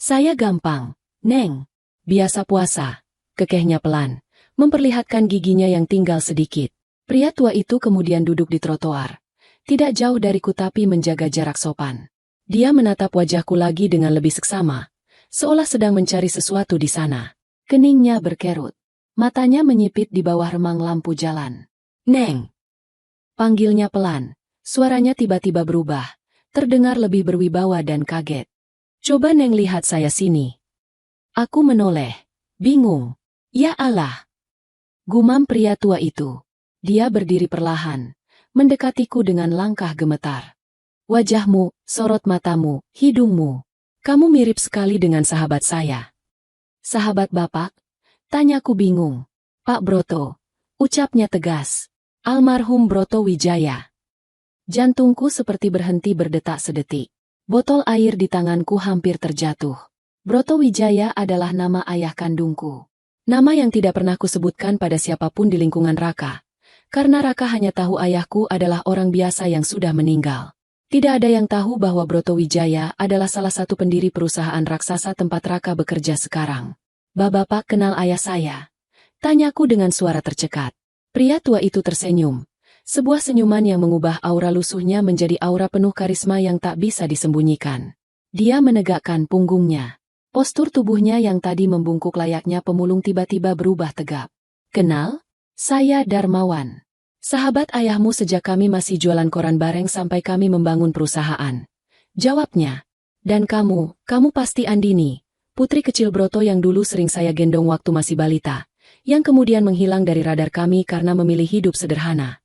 Saya gampang, Neng. Biasa puasa. Kekehnya pelan, memperlihatkan giginya yang tinggal sedikit. Pria tua itu kemudian duduk di trotoar. Tidak jauh dariku tapi menjaga jarak sopan. Dia menatap wajahku lagi dengan lebih seksama, seolah sedang mencari sesuatu di sana. Keningnya berkerut. Matanya menyipit di bawah remang lampu jalan. Neng! Panggilnya pelan. Suaranya tiba-tiba berubah. Terdengar lebih berwibawa dan kaget. Coba Neng lihat saya sini. Aku menoleh. Bingung. Ya Allah! Gumam pria tua itu. Dia berdiri perlahan, mendekatiku dengan langkah gemetar. Wajahmu, sorot matamu, hidungmu. Kamu mirip sekali dengan sahabat saya. Sahabat Bapak? Tanyaku bingung. Pak Broto. Ucapnya tegas. Almarhum Broto Wijaya. Jantungku seperti berhenti berdetak sedetik. Botol air di tanganku hampir terjatuh. Broto Wijaya adalah nama ayah kandungku. Nama yang tidak pernah kusebutkan pada siapapun di lingkungan Raka. Karena Raka hanya tahu ayahku adalah orang biasa yang sudah meninggal. Tidak ada yang tahu bahwa Broto Wijaya adalah salah satu pendiri perusahaan raksasa tempat Raka bekerja sekarang. Bapak kenal ayah saya? Tanyaku dengan suara tercekat. Pria tua itu tersenyum. Sebuah senyuman yang mengubah aura lusuhnya menjadi aura penuh karisma yang tak bisa disembunyikan. Dia menegakkan punggungnya. Postur tubuhnya yang tadi membungkuk layaknya pemulung tiba-tiba berubah tegap. Kenal? Saya Darmawan. Sahabat ayahmu sejak kami masih jualan koran bareng sampai kami membangun perusahaan. Jawabnya. Dan kamu pasti Andini, putri kecil Broto yang dulu sering saya gendong waktu masih balita, yang kemudian menghilang dari radar kami karena memilih hidup sederhana.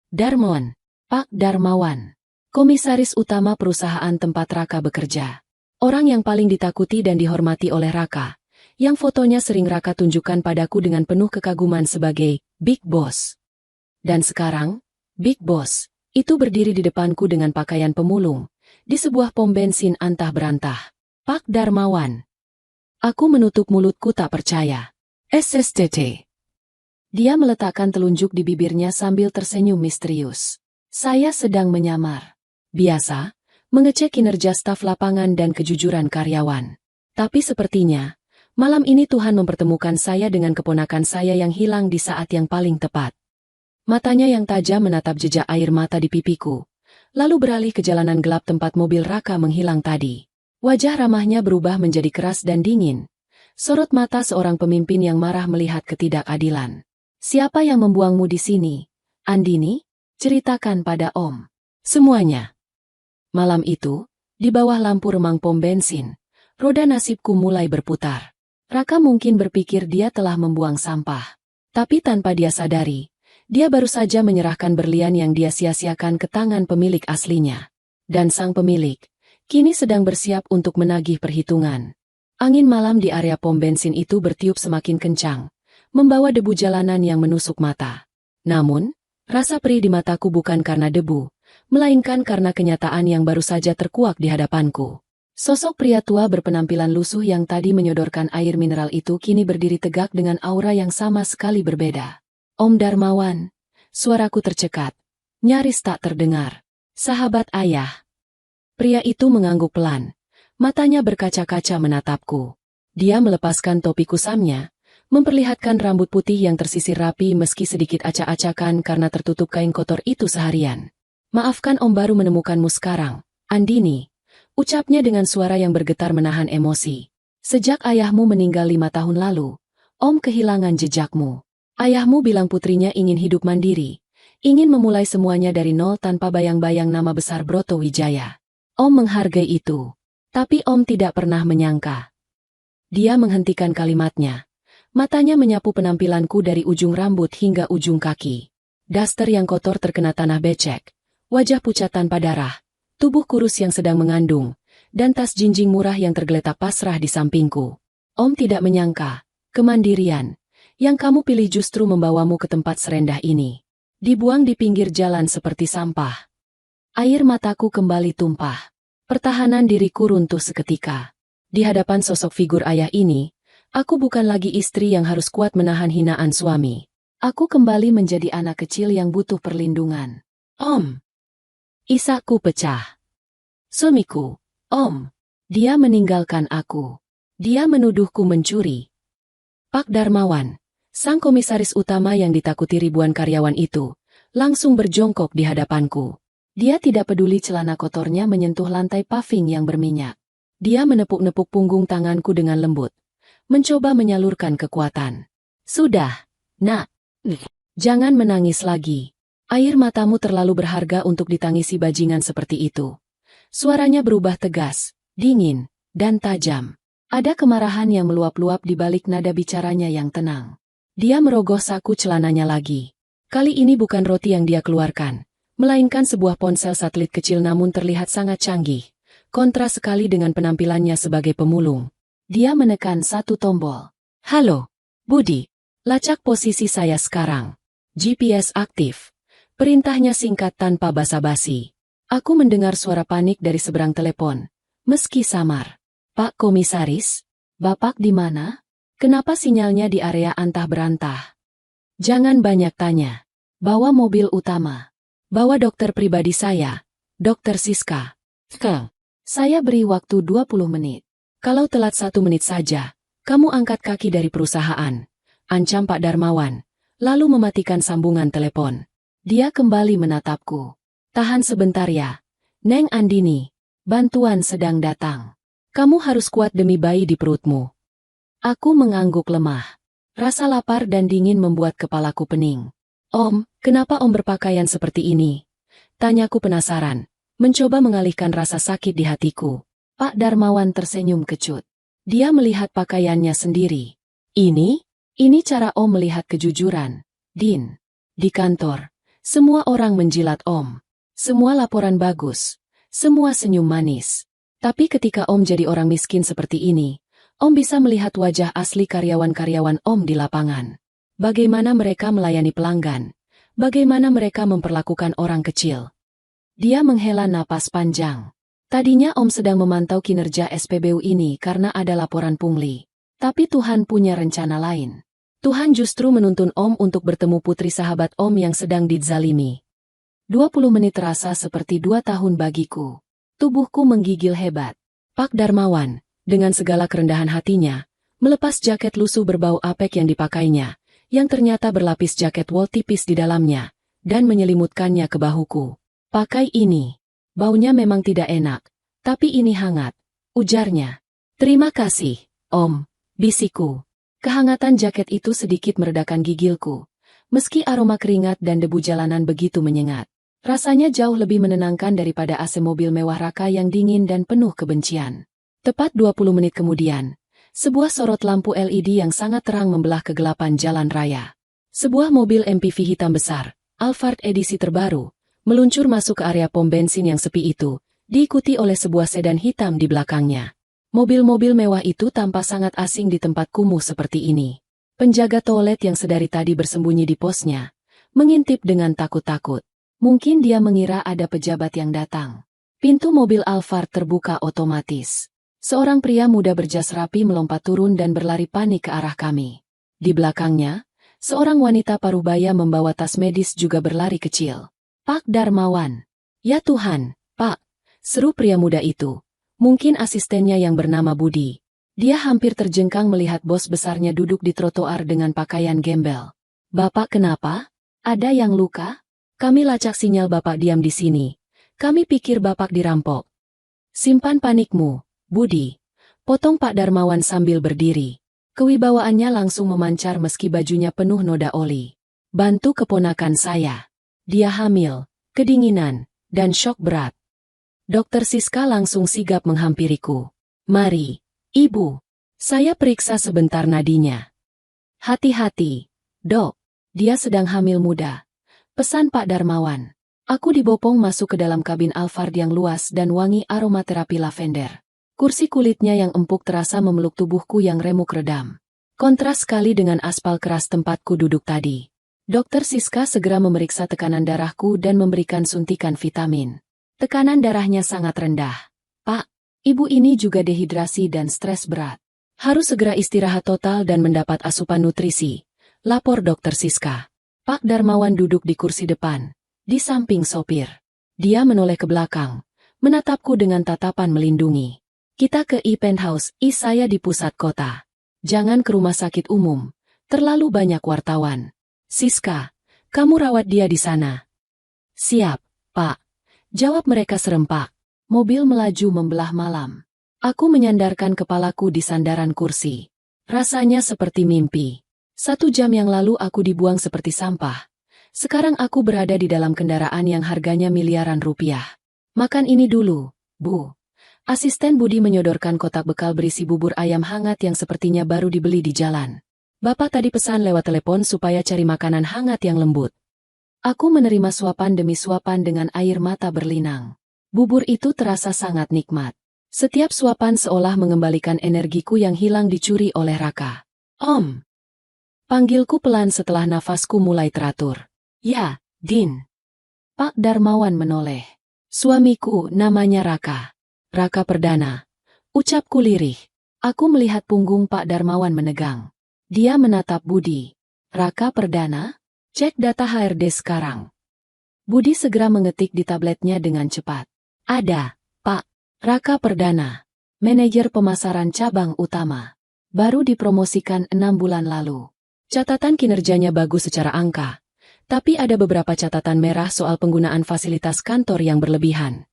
Darmawan. Pak Darmawan. Komisaris utama perusahaan tempat Raka bekerja. Orang yang paling ditakuti dan dihormati oleh Raka, yang fotonya sering Raka tunjukkan padaku dengan penuh kekaguman sebagai Big Boss. Dan sekarang, Big Boss itu berdiri di depanku dengan pakaian pemulung, di sebuah pom bensin antah berantah. Pak Darmawan. Aku menutup mulutku tak percaya. SSTT. Dia meletakkan telunjuk di bibirnya sambil tersenyum misterius. Saya sedang menyamar. Biasa, mengecek kinerja staf lapangan dan kejujuran karyawan. Tapi sepertinya, malam ini Tuhan mempertemukan saya dengan keponakan saya yang hilang di saat yang paling tepat. Matanya yang tajam menatap jejak air mata di pipiku, lalu beralih ke jalanan gelap tempat mobil Raka menghilang tadi. Wajah ramahnya berubah menjadi keras dan dingin. Sorot mata seorang pemimpin yang marah melihat ketidakadilan. Siapa yang membuangmu di sini? Andini? Ceritakan pada Om. Semuanya. Malam itu, di bawah lampu remang pom bensin, roda nasibku mulai berputar. Raka mungkin berpikir dia telah membuang sampah. Tapi tanpa dia sadari, dia baru saja menyerahkan berlian yang dia sia-siakan ke tangan pemilik aslinya. Dan sang pemilik, kini sedang bersiap untuk menagih perhitungan. Angin malam di area pom bensin itu bertiup semakin kencang, membawa debu jalanan yang menusuk mata. Namun, rasa perih di mataku bukan karena debu, melainkan karena kenyataan yang baru saja terkuak di hadapanku. Sosok pria tua berpenampilan lusuh yang tadi menyodorkan air mineral itu kini berdiri tegak dengan aura yang sama sekali berbeda. Om Darmawan, suaraku tercekat, nyaris tak terdengar. Sahabat ayah. Pria itu mengangguk pelan, matanya berkaca-kaca menatapku. Dia melepaskan topi kusamnya, memperlihatkan rambut putih yang tersisir rapi meski sedikit acak-acakan karena tertutup kain kotor itu seharian. Maafkan Om baru menemukanmu sekarang, Andini, ucapnya dengan suara yang bergetar menahan emosi. Sejak ayahmu meninggal 5 tahun lalu, Om kehilangan jejakmu. Ayahmu bilang putrinya ingin hidup mandiri, ingin memulai semuanya dari nol tanpa bayang-bayang nama besar Broto Wijaya. Om menghargai itu, tapi Om tidak pernah menyangka. Dia menghentikan kalimatnya. Matanya menyapu penampilanku dari ujung rambut hingga ujung kaki. Daster yang kotor terkena tanah becek, wajah pucat tanpa darah, tubuh kurus yang sedang mengandung, dan tas jinjing murah yang tergeletak pasrah di sampingku. Om tidak menyangka, kemandirian yang kamu pilih justru membawamu ke tempat serendah ini. Dibuang di pinggir jalan seperti sampah. Air mataku kembali tumpah. Pertahanan diriku runtuh seketika. Di hadapan sosok figur ayah ini, aku bukan lagi istri yang harus kuat menahan hinaan suami. Aku kembali menjadi anak kecil yang butuh perlindungan. Om. Isakku pecah. Suamiku, Om. Dia meninggalkan aku. Dia menuduhku mencuri. Pak Darmawan, sang komisaris utama yang ditakuti ribuan karyawan itu, langsung berjongkok di hadapanku. Dia tidak peduli celana kotornya menyentuh lantai paving yang berminyak. Dia menepuk-nepuk punggung tanganku dengan lembut, mencoba menyalurkan kekuatan. Sudah, nak. Jangan menangis lagi. Air matamu terlalu berharga untuk ditangisi bajingan seperti itu. Suaranya berubah tegas, dingin, dan tajam. Ada kemarahan yang meluap-luap di balik nada bicaranya yang tenang. Dia merogoh saku celananya lagi. Kali ini bukan roti yang dia keluarkan, melainkan sebuah ponsel satelit kecil namun terlihat sangat canggih. Kontras sekali dengan penampilannya sebagai pemulung. Dia menekan satu tombol. Halo, Budi. Lacak posisi saya sekarang. GPS aktif. Perintahnya singkat tanpa basa-basi. Aku mendengar suara panik dari seberang telepon. Meski samar. Pak Komisaris, Bapak di mana? Kenapa sinyalnya di area antah berantah? Jangan banyak tanya. Bawa mobil utama. Bawa dokter pribadi saya, Dokter Siska. Saya beri waktu 20 menit. Kalau telat 1 menit saja, kamu angkat kaki dari perusahaan. Ancam Pak Darmawan, lalu mematikan sambungan telepon. Dia kembali menatapku. Tahan sebentar ya, Neng Andini. Bantuan sedang datang. Kamu harus kuat demi bayi di perutmu. Aku mengangguk lemah. Rasa lapar dan dingin membuat kepalaku pening. Om, kenapa Om berpakaian seperti ini? Tanyaku penasaran, mencoba mengalihkan rasa sakit di hatiku. Pak Darmawan tersenyum kecut. Dia melihat pakaiannya sendiri. Ini cara Om melihat kejujuran. Din. Di kantor, semua orang menjilat Om. Semua laporan bagus. Semua senyum manis. Tapi ketika Om jadi orang miskin seperti ini, Om bisa melihat wajah asli karyawan-karyawan Om di lapangan. Bagaimana mereka melayani pelanggan. Bagaimana mereka memperlakukan orang kecil. Dia menghela napas panjang. Tadinya Om sedang memantau kinerja SPBU ini karena ada laporan pungli. Tapi Tuhan punya rencana lain. Tuhan justru menuntun Om untuk bertemu putri sahabat Om yang sedang dizalimi. 20 menit terasa seperti 2 tahun bagiku. Tubuhku menggigil hebat. Pak Darmawan, dengan segala kerendahan hatinya, melepas jaket lusuh berbau apek yang dipakainya, yang ternyata berlapis jaket wol tipis di dalamnya, dan menyelimutkannya ke bahuku. Pakai ini. Baunya memang tidak enak, tapi ini hangat, ujarnya. Terima kasih, Om, bisiku. Kehangatan jaket itu sedikit meredakan gigilku. Meski aroma keringat dan debu jalanan begitu menyengat. Rasanya jauh lebih menenangkan daripada AC mobil mewah Raka yang dingin dan penuh kebencian. Tepat 20 menit kemudian, sebuah sorot lampu LED yang sangat terang membelah kegelapan jalan raya. Sebuah mobil MPV hitam besar, Alphard edisi terbaru, meluncur masuk ke area pom bensin yang sepi itu, diikuti oleh sebuah sedan hitam di belakangnya. Mobil-mobil mewah itu tampak sangat asing di tempat kumuh seperti ini. Penjaga toilet yang sedari tadi bersembunyi di posnya, mengintip dengan takut-takut. Mungkin dia mengira ada pejabat yang datang. Pintu mobil Alphard terbuka otomatis. Seorang pria muda berjas rapi melompat turun dan berlari panik ke arah kami. Di belakangnya, seorang wanita parubaya membawa tas medis juga berlari kecil. Pak Darmawan. Ya Tuhan, Pak, seru pria muda itu. Mungkin asistennya yang bernama Budi. Dia hampir terjengkang melihat bos besarnya duduk di trotoar dengan pakaian gembel. Bapak kenapa? Ada yang luka? Kami lacak sinyal Bapak diam di sini. Kami pikir Bapak dirampok. Simpan panikmu, Budi. Potong Pak Darmawan sambil berdiri. Kewibawaannya langsung memancar meski bajunya penuh noda oli. Bantu keponakan saya. Dia hamil, kedinginan, dan shock berat. Dokter Siska langsung sigap menghampiriku. Mari, Ibu. Saya periksa sebentar nadinya. Hati-hati, Dok. Dia sedang hamil muda. Pesan Pak Darmawan. Aku dibopong masuk ke dalam kabin Alphard yang luas dan wangi aromaterapi lavender. Kursi kulitnya yang empuk terasa memeluk tubuhku yang remuk redam. Kontras sekali dengan aspal keras tempatku duduk tadi. Dokter Siska segera memeriksa tekanan darahku dan memberikan suntikan vitamin. Tekanan darahnya sangat rendah. Pak, Ibu ini juga dehidrasi dan stres berat. Harus segera istirahat total dan mendapat asupan nutrisi. Lapor Dokter Siska. Pak Darmawan duduk di kursi depan, di samping sopir. Dia menoleh ke belakang, menatapku dengan tatapan melindungi. Kita ke penthouse saya di pusat kota. Jangan ke rumah sakit umum, terlalu banyak wartawan. Siska, kamu rawat dia di sana. Siap, Pak. Jawab mereka serempak. Mobil melaju membelah malam. Aku menyandarkan kepalaku di sandaran kursi. Rasanya seperti mimpi. 1 jam yang lalu aku dibuang seperti sampah. Sekarang aku berada di dalam kendaraan yang harganya miliaran rupiah. Makan ini dulu, Bu. Asisten Budi menyodorkan kotak bekal berisi bubur ayam hangat yang sepertinya baru dibeli di jalan. Bapak tadi pesan lewat telepon supaya cari makanan hangat yang lembut. Aku menerima suapan demi suapan dengan air mata berlinang. Bubur itu terasa sangat nikmat. Setiap suapan seolah mengembalikan energiku yang hilang dicuri oleh Raka. Om. Panggilku pelan setelah nafasku mulai teratur. Ya, Din. Pak Darmawan menoleh. Suamiku namanya Raka. Raka Perdana. Ucapku lirih. Aku melihat punggung Pak Darmawan menegang. Dia menatap Budi. Raka Perdana? Cek data HRD sekarang. Budi segera mengetik di tabletnya dengan cepat. Ada, Pak. Raka Perdana. Manajer pemasaran cabang utama. Baru dipromosikan 6 bulan lalu. Catatan kinerjanya bagus secara angka, tapi ada beberapa catatan merah soal penggunaan fasilitas kantor yang berlebihan.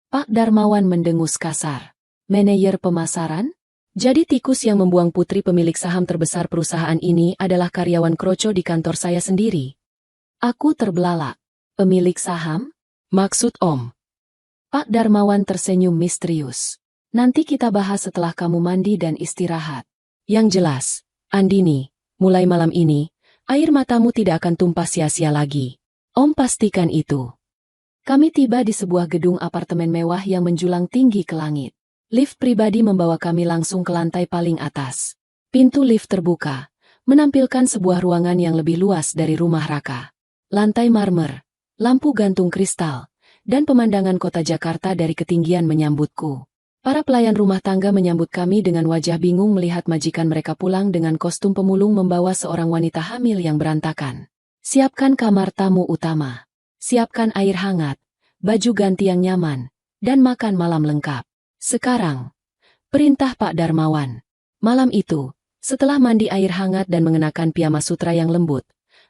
Pak Darmawan mendengus kasar. Manajer pemasaran? Jadi tikus yang membuang putri pemilik saham terbesar perusahaan ini adalah karyawan kroco di kantor saya sendiri. Aku terbelalak. Pemilik saham? Maksud Om? Pak Darmawan tersenyum misterius. Nanti kita bahas setelah kamu mandi dan istirahat. Yang jelas, Andini, mulai malam ini, air matamu tidak akan tumpah sia-sia lagi. Om pastikan itu. Kami tiba di sebuah gedung apartemen mewah yang menjulang tinggi ke langit. Lift pribadi membawa kami langsung ke lantai paling atas. Pintu lift terbuka, menampilkan sebuah ruangan yang lebih luas dari rumah Raka. Lantai marmer, lampu gantung kristal, dan pemandangan kota Jakarta dari ketinggian menyambutku. Para pelayan rumah tangga menyambut kami dengan wajah bingung melihat majikan mereka pulang dengan kostum pemulung membawa seorang wanita hamil yang berantakan. Siapkan kamar tamu utama. Siapkan air hangat, baju ganti yang nyaman, dan makan malam lengkap. Sekarang, perintah Pak Darmawan. Malam itu, Setelah mandi air hangat dan mengenakan piyama sutra yang lembut,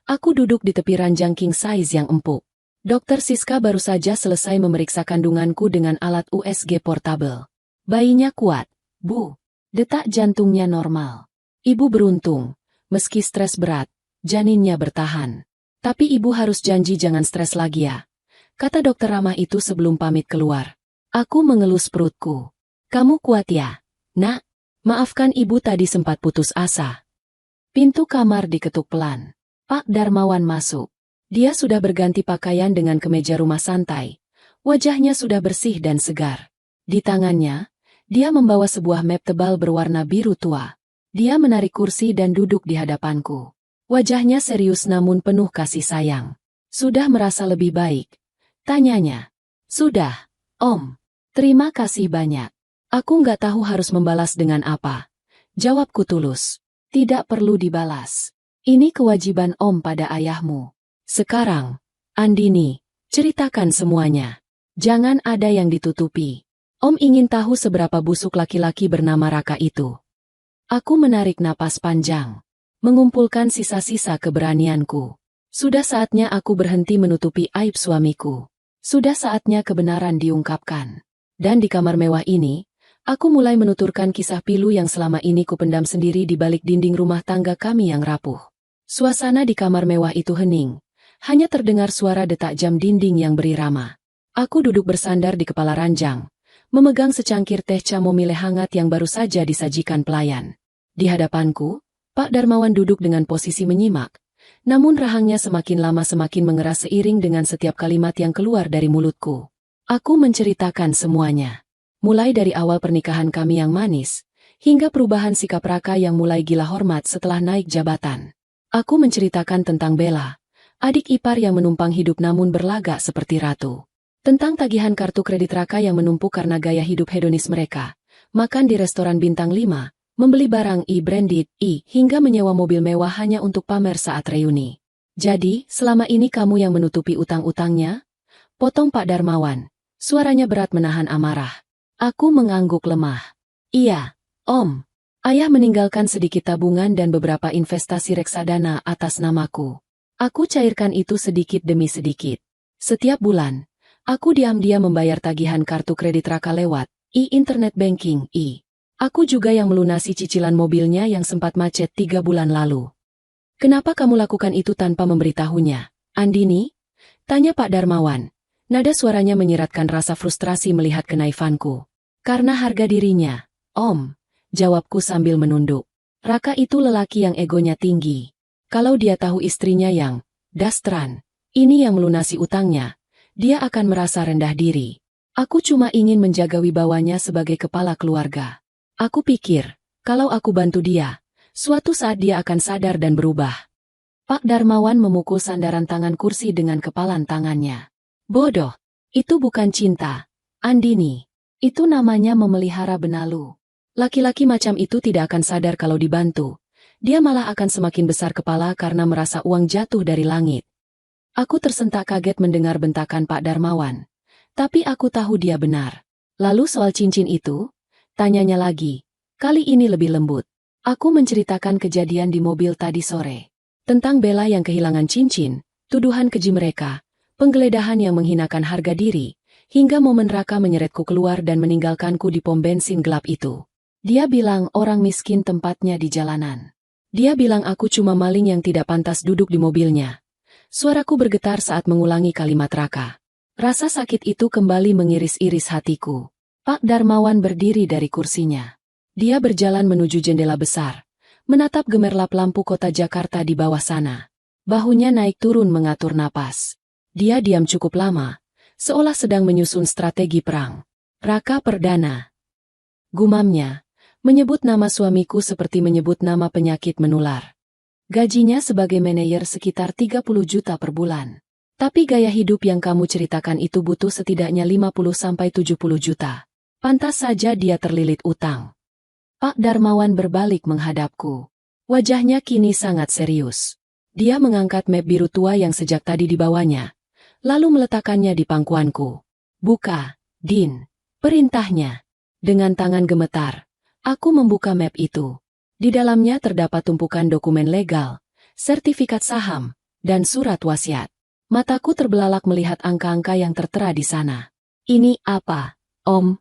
aku duduk di tepi ranjang king size yang empuk. Dokter Siska baru saja selesai memeriksa kandunganku dengan alat USG portable. Bayinya kuat, Bu. Detak jantungnya normal. Ibu beruntung, meski stres berat, janinnya bertahan. Tapi ibu harus janji jangan stres lagi ya, kata dokter ramah itu sebelum pamit keluar. Aku mengelus perutku. Kamu kuat ya, Nak? Maafkan ibu tadi sempat putus asa. Pintu kamar diketuk pelan. Pak Darmawan masuk. Dia sudah berganti pakaian dengan kemeja rumah santai. Wajahnya sudah bersih dan segar. Di tangannya, dia membawa sebuah map tebal berwarna biru tua. Dia menarik kursi dan duduk di hadapanku. Wajahnya serius namun penuh kasih sayang. Sudah merasa lebih baik? Tanyanya. Sudah, Om. Terima kasih banyak. Aku nggak tahu harus membalas dengan apa. Jawabku tulus. Tidak perlu dibalas. Ini kewajiban Om pada ayahmu. Sekarang, Andini, ceritakan semuanya. Jangan ada yang ditutupi. Om ingin tahu seberapa busuk laki-laki bernama Raka itu. Aku menarik napas panjang. Mengumpulkan sisa-sisa keberanianku. Sudah saatnya aku berhenti menutupi aib suamiku. Sudah saatnya kebenaran diungkapkan. Dan di kamar mewah ini, aku mulai menuturkan kisah pilu yang selama ini kupendam sendiri di balik dinding rumah tangga kami yang rapuh. Suasana di kamar mewah itu hening. Hanya terdengar suara detak jam dinding yang berirama. Aku duduk bersandar di kepala ranjang, memegang secangkir teh chamomile hangat yang baru saja disajikan pelayan. Di hadapanku, Pak Darmawan duduk dengan posisi menyimak, namun rahangnya semakin lama semakin mengeras seiring dengan setiap kalimat yang keluar dari mulutku. Aku menceritakan semuanya. Mulai dari awal pernikahan kami yang manis, hingga perubahan sikap Raka yang mulai gila hormat setelah naik jabatan. Aku menceritakan tentang Bella, adik ipar yang menumpang hidup namun berlagak seperti ratu. Tentang tagihan kartu kredit Raka yang menumpuk karena gaya hidup hedonis mereka, makan di restoran bintang 5, membeli barang branded hingga menyewa mobil mewah hanya untuk pamer saat reuni. Jadi, selama ini kamu yang menutupi utang-utangnya? Potong Pak Darmawan. Suaranya berat menahan amarah. Aku mengangguk lemah. Iya, Om. Ayah meninggalkan sedikit tabungan dan beberapa investasi reksadana atas namaku. Aku cairkan itu sedikit demi sedikit. Setiap bulan, aku diam-diam membayar tagihan kartu kredit Raka lewat internet banking. Aku juga yang melunasi cicilan mobilnya yang sempat macet 3 bulan lalu. Kenapa kamu lakukan itu tanpa memberitahunya, Andini? Tanya Pak Darmawan. Nada suaranya menyiratkan rasa frustrasi melihat kenaifanku. Karena harga dirinya, Om. Jawabku sambil menunduk. Raka itu lelaki yang egonya tinggi. Kalau dia tahu istrinya yang dastran, ini yang melunasi utangnya, dia akan merasa rendah diri. Aku cuma ingin menjaga wibawanya sebagai kepala keluarga. Aku pikir, kalau aku bantu dia, suatu saat dia akan sadar dan berubah. Pak Darmawan memukul sandaran tangan kursi dengan kepalan tangannya. Bodoh, itu bukan cinta, Andini. Itu namanya memelihara benalu. Laki-laki macam itu tidak akan sadar kalau dibantu. Dia malah akan semakin besar kepala karena merasa uang jatuh dari langit. Aku tersentak kaget mendengar bentakan Pak Darmawan. Tapi aku tahu dia benar. Lalu soal cincin itu? Tanyanya lagi. Kali ini lebih lembut. Aku menceritakan kejadian di mobil tadi sore. Tentang Bella yang kehilangan cincin, tuduhan keji mereka, penggeledahan yang menghinakan harga diri, hingga momen Raka menyeretku keluar dan meninggalkanku di pom bensin gelap itu. Dia bilang orang miskin tempatnya di jalanan. Dia bilang aku cuma maling yang tidak pantas duduk di mobilnya. Suaraku bergetar saat mengulangi kalimat Raka. Rasa sakit itu kembali mengiris-iris hatiku. Pak Darmawan berdiri dari kursinya. Dia berjalan menuju jendela besar, menatap gemerlap lampu kota Jakarta di bawah sana. Bahunya naik turun mengatur napas. Dia diam cukup lama, seolah sedang menyusun strategi perang. Raka Perdana. Gumamnya. Menyebut nama suamiku seperti menyebut nama penyakit menular. Gajinya sebagai manajer sekitar 30 juta per bulan. Tapi gaya hidup yang kamu ceritakan itu butuh setidaknya 50-70 juta. Pantas saja dia terlilit utang. Pak Darmawan berbalik menghadapku. Wajahnya kini sangat serius. Dia mengangkat map biru tua yang sejak tadi dibawanya, lalu meletakkannya di pangkuanku. Buka, Din. Perintahnya. Dengan tangan gemetar, aku membuka map itu. Di dalamnya terdapat tumpukan dokumen legal, sertifikat saham, dan surat wasiat. Mataku terbelalak melihat angka-angka yang tertera di sana. Ini apa, Om?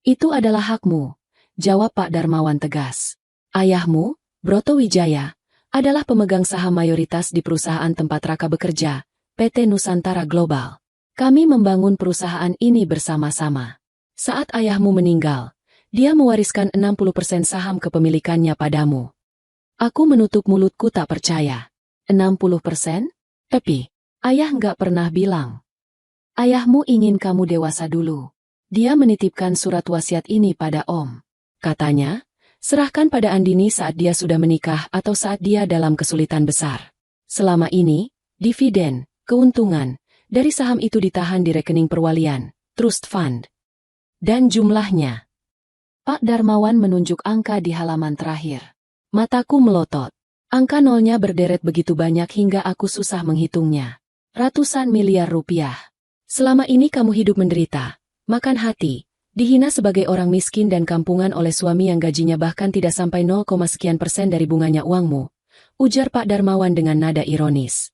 Itu adalah hakmu, jawab Pak Darmawan tegas. Ayahmu, Broto Wijaya, adalah pemegang saham mayoritas di perusahaan tempat Raka bekerja, PT Nusantara Global. Kami membangun perusahaan ini bersama-sama. Saat ayahmu meninggal, dia mewariskan 60% saham kepemilikannya padamu. Aku menutup mulutku tak percaya. 60%? Tapi, ayah nggak pernah bilang. Ayahmu ingin kamu dewasa dulu. Dia menitipkan surat wasiat ini pada Om. Katanya, serahkan pada Andini saat dia sudah menikah atau saat dia dalam kesulitan besar. Selama ini, dividen, keuntungan, dari saham itu ditahan di rekening perwalian, trust fund. Dan jumlahnya. Pak Darmawan menunjuk angka di halaman terakhir. Mataku melotot. Angka nolnya berderet begitu banyak hingga aku susah menghitungnya. Ratusan miliar rupiah. Selama ini kamu hidup menderita, makan hati, dihina sebagai orang miskin dan kampungan oleh suami yang gajinya bahkan tidak sampai 0, sekian persen dari bunganya uangmu, ujar Pak Darmawan dengan nada ironis.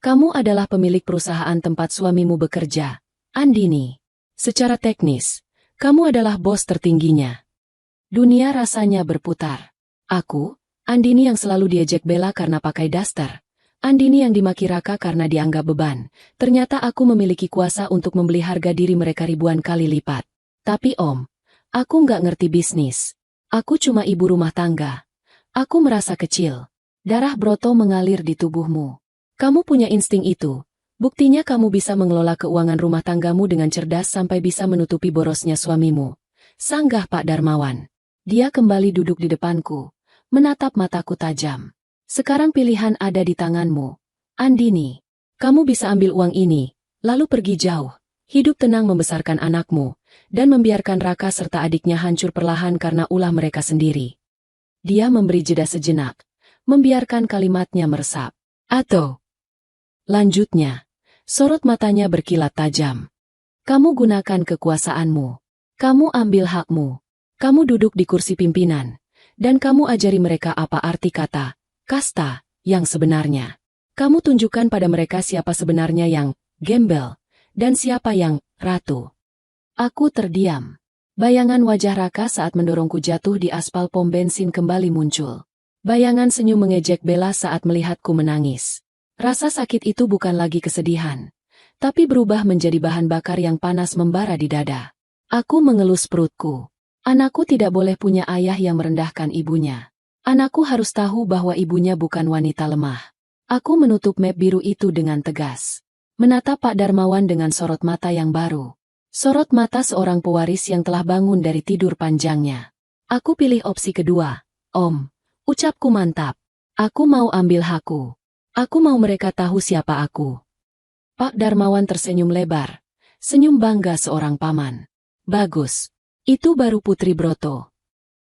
Kamu adalah pemilik perusahaan tempat suamimu bekerja, Andini. Secara teknis, kamu adalah bos tertingginya. Dunia rasanya berputar. Aku, Andini yang selalu diejek bela karena pakai daster, Andini yang dimaki Raka karena dianggap beban, ternyata aku memiliki kuasa untuk membeli harga diri mereka ribuan kali lipat. Tapi Om, aku nggak ngerti bisnis. Aku cuma ibu rumah tangga. Aku merasa kecil. Darah Broto mengalir di tubuhmu. Kamu punya insting itu. Buktinya kamu bisa mengelola keuangan rumah tanggamu dengan cerdas sampai bisa menutupi borosnya suamimu. Sanggah Pak Darmawan. Dia kembali duduk di depanku, menatap mataku tajam. Sekarang pilihan ada di tanganmu. Andini, kamu bisa ambil uang ini, lalu pergi jauh, hidup tenang membesarkan anakmu, dan membiarkan Raka serta adiknya hancur perlahan karena ulah mereka sendiri. Dia memberi jeda sejenak, membiarkan kalimatnya meresap. Atau, lanjutnya, sorot matanya berkilat tajam. Kamu gunakan kekuasaanmu. Kamu ambil hakmu. Kamu duduk di kursi pimpinan. Dan kamu ajari mereka apa arti kata, kasta, yang sebenarnya. Kamu tunjukkan pada mereka siapa sebenarnya yang gembel, dan siapa yang ratu. Aku terdiam. Bayangan wajah Raka saat mendorongku jatuh di aspal pom bensin kembali muncul. Bayangan senyum mengejek bela saat melihatku menangis. Rasa sakit itu bukan lagi kesedihan, tapi berubah menjadi bahan bakar yang panas membara di dada. Aku mengelus perutku. Anakku tidak boleh punya ayah yang merendahkan ibunya. Anakku harus tahu bahwa ibunya bukan wanita lemah. Aku menutup map biru itu dengan tegas. Menatap Pak Darmawan dengan sorot mata yang baru. Sorot mata seorang pewaris yang telah bangun dari tidur panjangnya. Aku pilih opsi kedua. Om, ucapku mantap. Aku mau ambil hakku. Aku mau mereka tahu siapa aku. Pak Darmawan tersenyum lebar. Senyum bangga seorang paman. Bagus. Itu baru Putri Broto.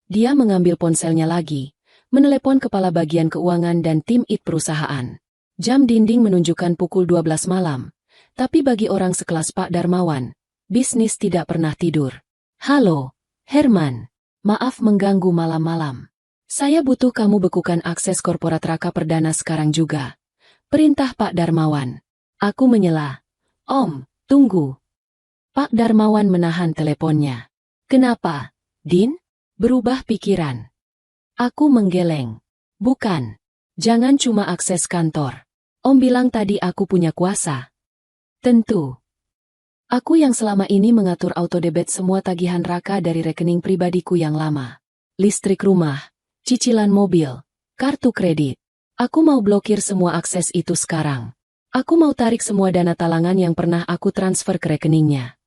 Dia mengambil ponselnya lagi, menelepon kepala bagian keuangan dan tim IT perusahaan. Jam dinding menunjukkan pukul 12 malam. Tapi bagi orang sekelas Pak Darmawan, bisnis tidak pernah tidur. Halo, Herman. Maaf mengganggu malam-malam. Saya butuh kamu bekukan akses korporat Raka Perdana sekarang juga. Perintah Pak Darmawan. Aku menyela. Om, tunggu. Pak Darmawan menahan teleponnya. Kenapa, Din? Berubah pikiran. Aku menggeleng. Bukan. Jangan cuma akses kantor. Om bilang tadi aku punya kuasa. Tentu. Aku yang selama ini mengatur autodebit semua tagihan Raka dari rekening pribadiku yang lama. Listrik rumah, cicilan mobil, kartu kredit. Aku mau blokir semua akses itu sekarang. Aku mau tarik semua dana talangan yang pernah aku transfer ke rekeningnya.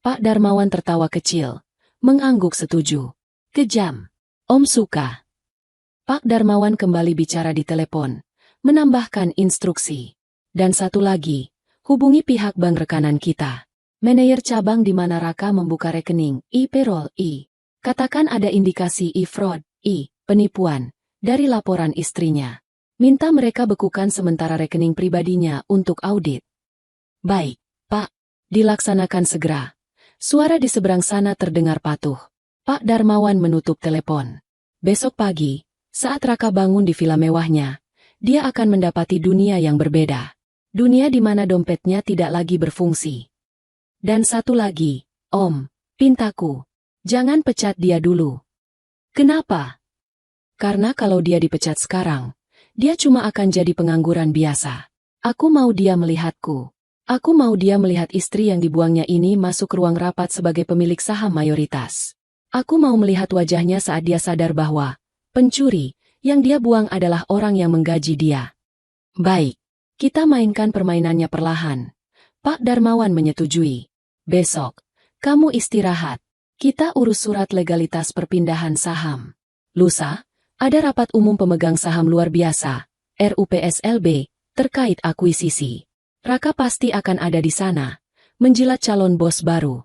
Pak Darmawan tertawa kecil, mengangguk setuju. Kejam. Om suka. Pak Darmawan kembali bicara di telepon, menambahkan instruksi. Dan satu lagi, hubungi pihak bank rekanan kita. Manajer cabang di mana Raka membuka rekening, e-payroll, Katakan ada indikasi e-fraud, penipuan, dari laporan istrinya. Minta mereka bekukan sementara rekening pribadinya untuk audit. Baik, Pak. Dilaksanakan segera. Suara di seberang sana terdengar patuh. Pak Darmawan menutup telepon. Besok pagi, Saat Raka bangun di villa mewahnya, dia akan mendapati dunia yang berbeda. Dunia di mana dompetnya tidak lagi berfungsi. Dan satu lagi, Om, pintaku. Jangan pecat dia dulu. Kenapa? Karena kalau dia dipecat sekarang, dia cuma akan jadi pengangguran biasa. Aku mau dia melihatku. Aku mau dia melihat istri yang dibuangnya ini masuk ruang rapat sebagai pemilik saham mayoritas. Aku mau melihat wajahnya saat dia sadar bahwa pencuri yang dia buang adalah orang yang menggaji dia. Baik, kita mainkan permainannya perlahan. Pak Darmawan menyetujui. Besok, kamu istirahat. Kita urus surat legalitas perpindahan saham. Lusa, ada rapat umum pemegang saham luar biasa, RUPSLB, terkait akuisisi. Raka pasti akan ada di sana, menjilat calon bos baru.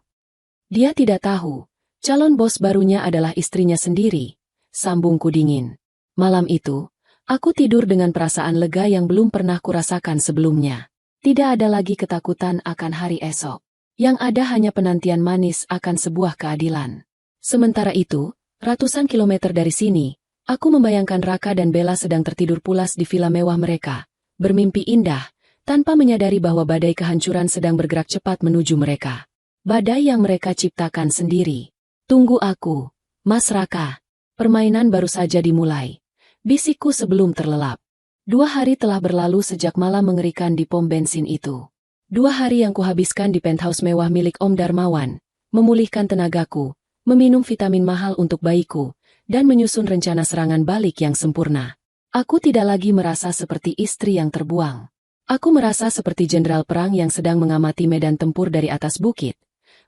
Dia tidak tahu, calon bos barunya adalah istrinya sendiri, sambungku dingin. Malam itu, aku tidur dengan perasaan lega yang belum pernah kurasakan sebelumnya. Tidak ada lagi ketakutan akan hari esok. Yang ada hanya penantian manis akan sebuah keadilan. Sementara itu, ratusan kilometer dari sini, aku membayangkan Raka dan Bella sedang tertidur pulas di villa mewah mereka, bermimpi indah, tanpa menyadari bahwa badai kehancuran sedang bergerak cepat menuju mereka. Badai yang mereka ciptakan sendiri. Tunggu aku, Mas Raka. Permainan baru saja dimulai. Bisikku sebelum terlelap. 2 hari telah berlalu sejak malam mengerikan di pom bensin itu. 2 hari yang kuhabiskan di penthouse mewah milik Om Darmawan, memulihkan tenagaku, meminum vitamin mahal untuk bayiku, dan menyusun rencana serangan balik yang sempurna. Aku tidak lagi merasa seperti istri yang terbuang. Aku merasa seperti jenderal perang yang sedang mengamati medan tempur dari atas bukit,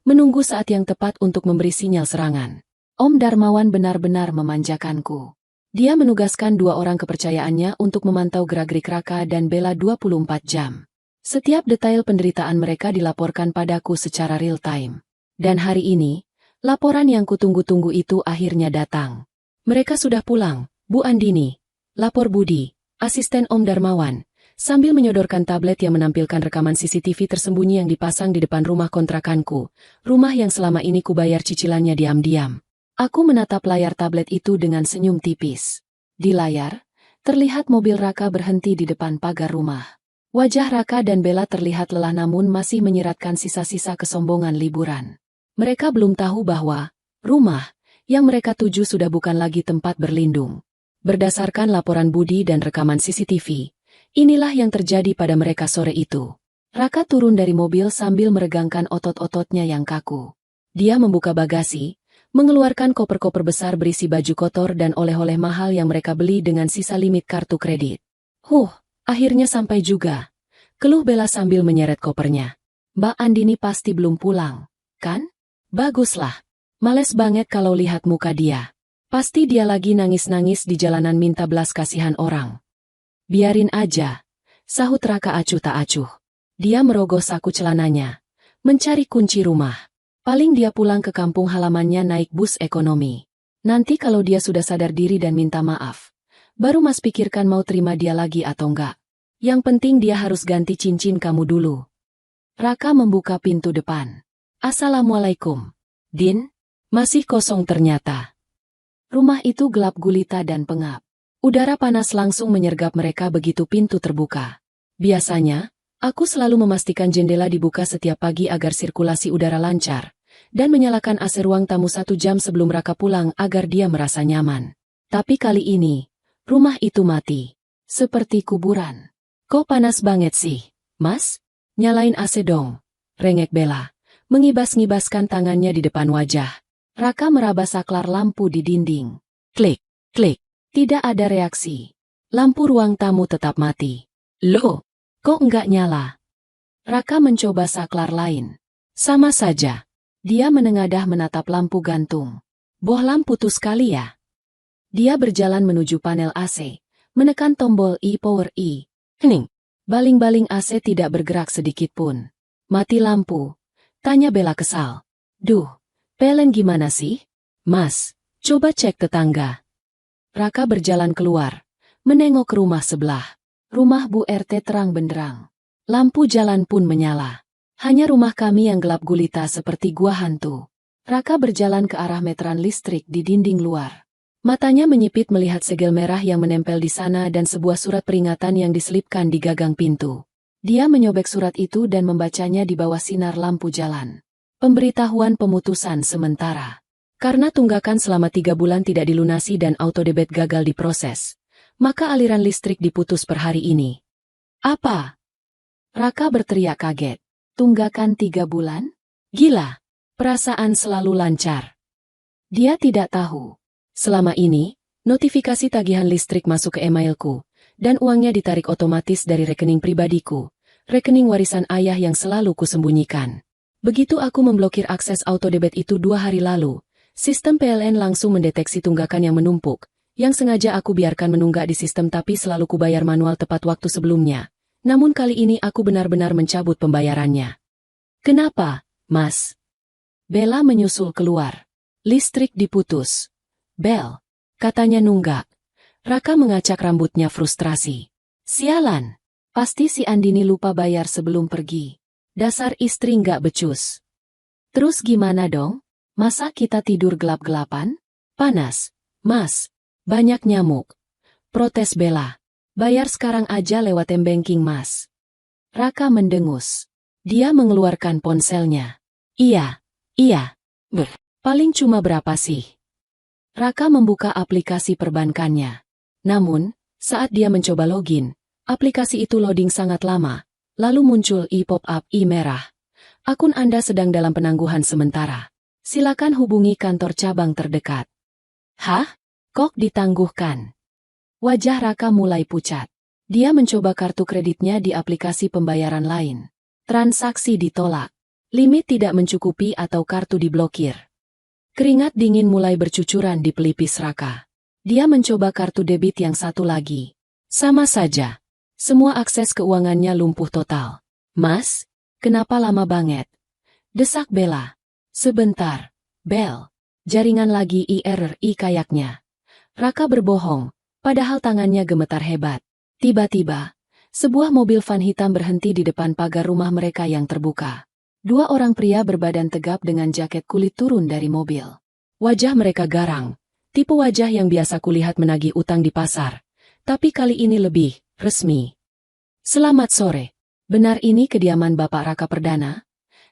menunggu saat yang tepat untuk memberi sinyal serangan. Om Darmawan benar-benar memanjakanku. Dia menugaskan 2 orang kepercayaannya untuk memantau gerak-gerik Raka dan Bella 24 jam. Setiap detail penderitaan mereka dilaporkan padaku secara real-time. Dan hari ini, laporan yang kutunggu-tunggu itu akhirnya datang. Mereka sudah pulang, Bu Andini, lapor Budi, asisten Om Darmawan, sambil menyodorkan tablet yang menampilkan rekaman CCTV tersembunyi yang dipasang di depan rumah kontrakanku, rumah yang selama ini kubayar cicilannya diam-diam. Aku menatap layar tablet itu dengan senyum tipis. Di layar, terlihat mobil Raka berhenti di depan pagar rumah. Wajah Raka dan Bella terlihat lelah namun masih menyiratkan sisa-sisa kesombongan liburan. Mereka belum tahu bahwa rumah yang mereka tuju sudah bukan lagi tempat berlindung. Berdasarkan laporan Budi dan rekaman CCTV, inilah yang terjadi pada mereka sore itu. Raka turun dari mobil sambil meregangkan otot-ototnya yang kaku. Dia membuka bagasi, mengeluarkan koper-koper besar berisi baju kotor dan oleh-oleh mahal yang mereka beli dengan sisa limit kartu kredit. Akhirnya sampai juga. Keluh Bella sambil menyeret kopernya. Mbak Andini pasti belum pulang, kan? Baguslah. Males banget kalau lihat muka dia. Pasti dia lagi nangis-nangis di jalanan minta belas kasihan orang. Biarin aja, sahut Raka acuh tak acuh. Dia merogoh saku celananya, mencari kunci rumah. Paling dia pulang ke kampung halamannya naik bus ekonomi. Nanti kalau dia sudah sadar diri dan minta maaf, baru Mas pikirkan mau terima dia lagi atau enggak. Yang penting dia harus ganti cincin kamu dulu. Raka membuka pintu depan. Assalamualaikum. Din, masih kosong ternyata. Rumah itu gelap gulita dan pengap. Udara panas langsung menyergap mereka begitu pintu terbuka. Biasanya, aku selalu memastikan jendela dibuka setiap pagi agar sirkulasi udara lancar, dan menyalakan AC ruang tamu 1 jam sebelum Raka pulang agar dia merasa nyaman. Tapi kali ini, rumah itu mati. Seperti kuburan. Kok panas banget sih, Mas? Nyalain AC dong. Rengek Bella, mengibas-ngibaskan tangannya di depan wajah. Raka meraba saklar lampu di dinding. Klik, klik. Tidak ada reaksi. Lampu ruang tamu tetap mati. Loh, kok enggak nyala? Raka mencoba saklar lain. Sama saja. Dia menengadah menatap lampu gantung. Bohlam putus sekali ya. Dia berjalan menuju panel AC, menekan tombol power E. Hening. Baling-baling AC tidak bergerak sedikit pun. Mati lampu. Tanya Bella kesal. Duh, Pelen gimana sih? Mas, coba cek tetangga. Raka berjalan keluar, menengok ke rumah sebelah. Rumah Bu RT terang benderang. Lampu jalan pun menyala. Hanya rumah kami yang gelap gulita seperti gua hantu. Raka berjalan ke arah meteran listrik di dinding luar. Matanya menyipit melihat segel merah yang menempel di sana dan sebuah surat peringatan yang diselipkan di gagang pintu. Dia menyobek surat itu dan membacanya di bawah sinar lampu jalan. Pemberitahuan pemutusan sementara. Karena tunggakan selama 3 bulan tidak dilunasi dan autodebit gagal diproses, maka aliran listrik diputus per hari ini. Apa? Raka berteriak kaget. Tunggakan 3 bulan? Gila! Perasaan selalu lancar. Dia tidak tahu. Selama ini, notifikasi tagihan listrik masuk ke emailku, dan uangnya ditarik otomatis dari rekening pribadiku, rekening warisan ayah yang selalu kusembunyikan. Begitu aku memblokir akses autodebit itu 2 hari lalu, sistem PLN langsung mendeteksi tunggakan yang menumpuk, yang sengaja aku biarkan menunggak di sistem tapi selalu kubayar manual tepat waktu sebelumnya. Namun kali ini aku benar-benar mencabut pembayarannya. Kenapa, Mas? Bella menyusul keluar. Listrik diputus. Bel, katanya nunggak. Raka mengacak rambutnya frustrasi. Sialan, pasti si Andini lupa bayar sebelum pergi. Dasar istri nggak becus. Terus gimana dong? Masa kita tidur gelap-gelapan? Panas, Mas. Banyak nyamuk. Protes Bella. Bayar sekarang aja lewat M-Banking, Mas. Raka mendengus. Dia mengeluarkan ponselnya. Iya. Paling cuma berapa sih? Raka membuka aplikasi perbankannya. Namun, saat dia mencoba login, aplikasi itu loading sangat lama, lalu muncul pop-up merah. Akun Anda sedang dalam penangguhan sementara. Silakan hubungi kantor cabang terdekat. Hah? Kok ditangguhkan? Wajah Raka mulai pucat. Dia mencoba kartu kreditnya di aplikasi pembayaran lain. Transaksi ditolak. Limit tidak mencukupi atau kartu diblokir. Keringat dingin mulai bercucuran di pelipis Raka. Dia mencoba kartu debit yang satu lagi. Sama saja. Semua akses keuangannya lumpuh total. Mas, kenapa lama banget? Desak Bella. Sebentar, Bel. Jaringan lagi IRRI kayaknya. Raka berbohong, padahal tangannya gemetar hebat. Tiba-tiba, sebuah mobil van hitam berhenti di depan pagar rumah mereka yang terbuka. 2 orang pria berbadan tegap dengan jaket kulit turun dari mobil. Wajah mereka garang, tipe wajah yang biasa kulihat menagih utang di pasar, tapi kali ini lebih resmi. Selamat sore, benar ini kediaman Bapak Raka Perdana?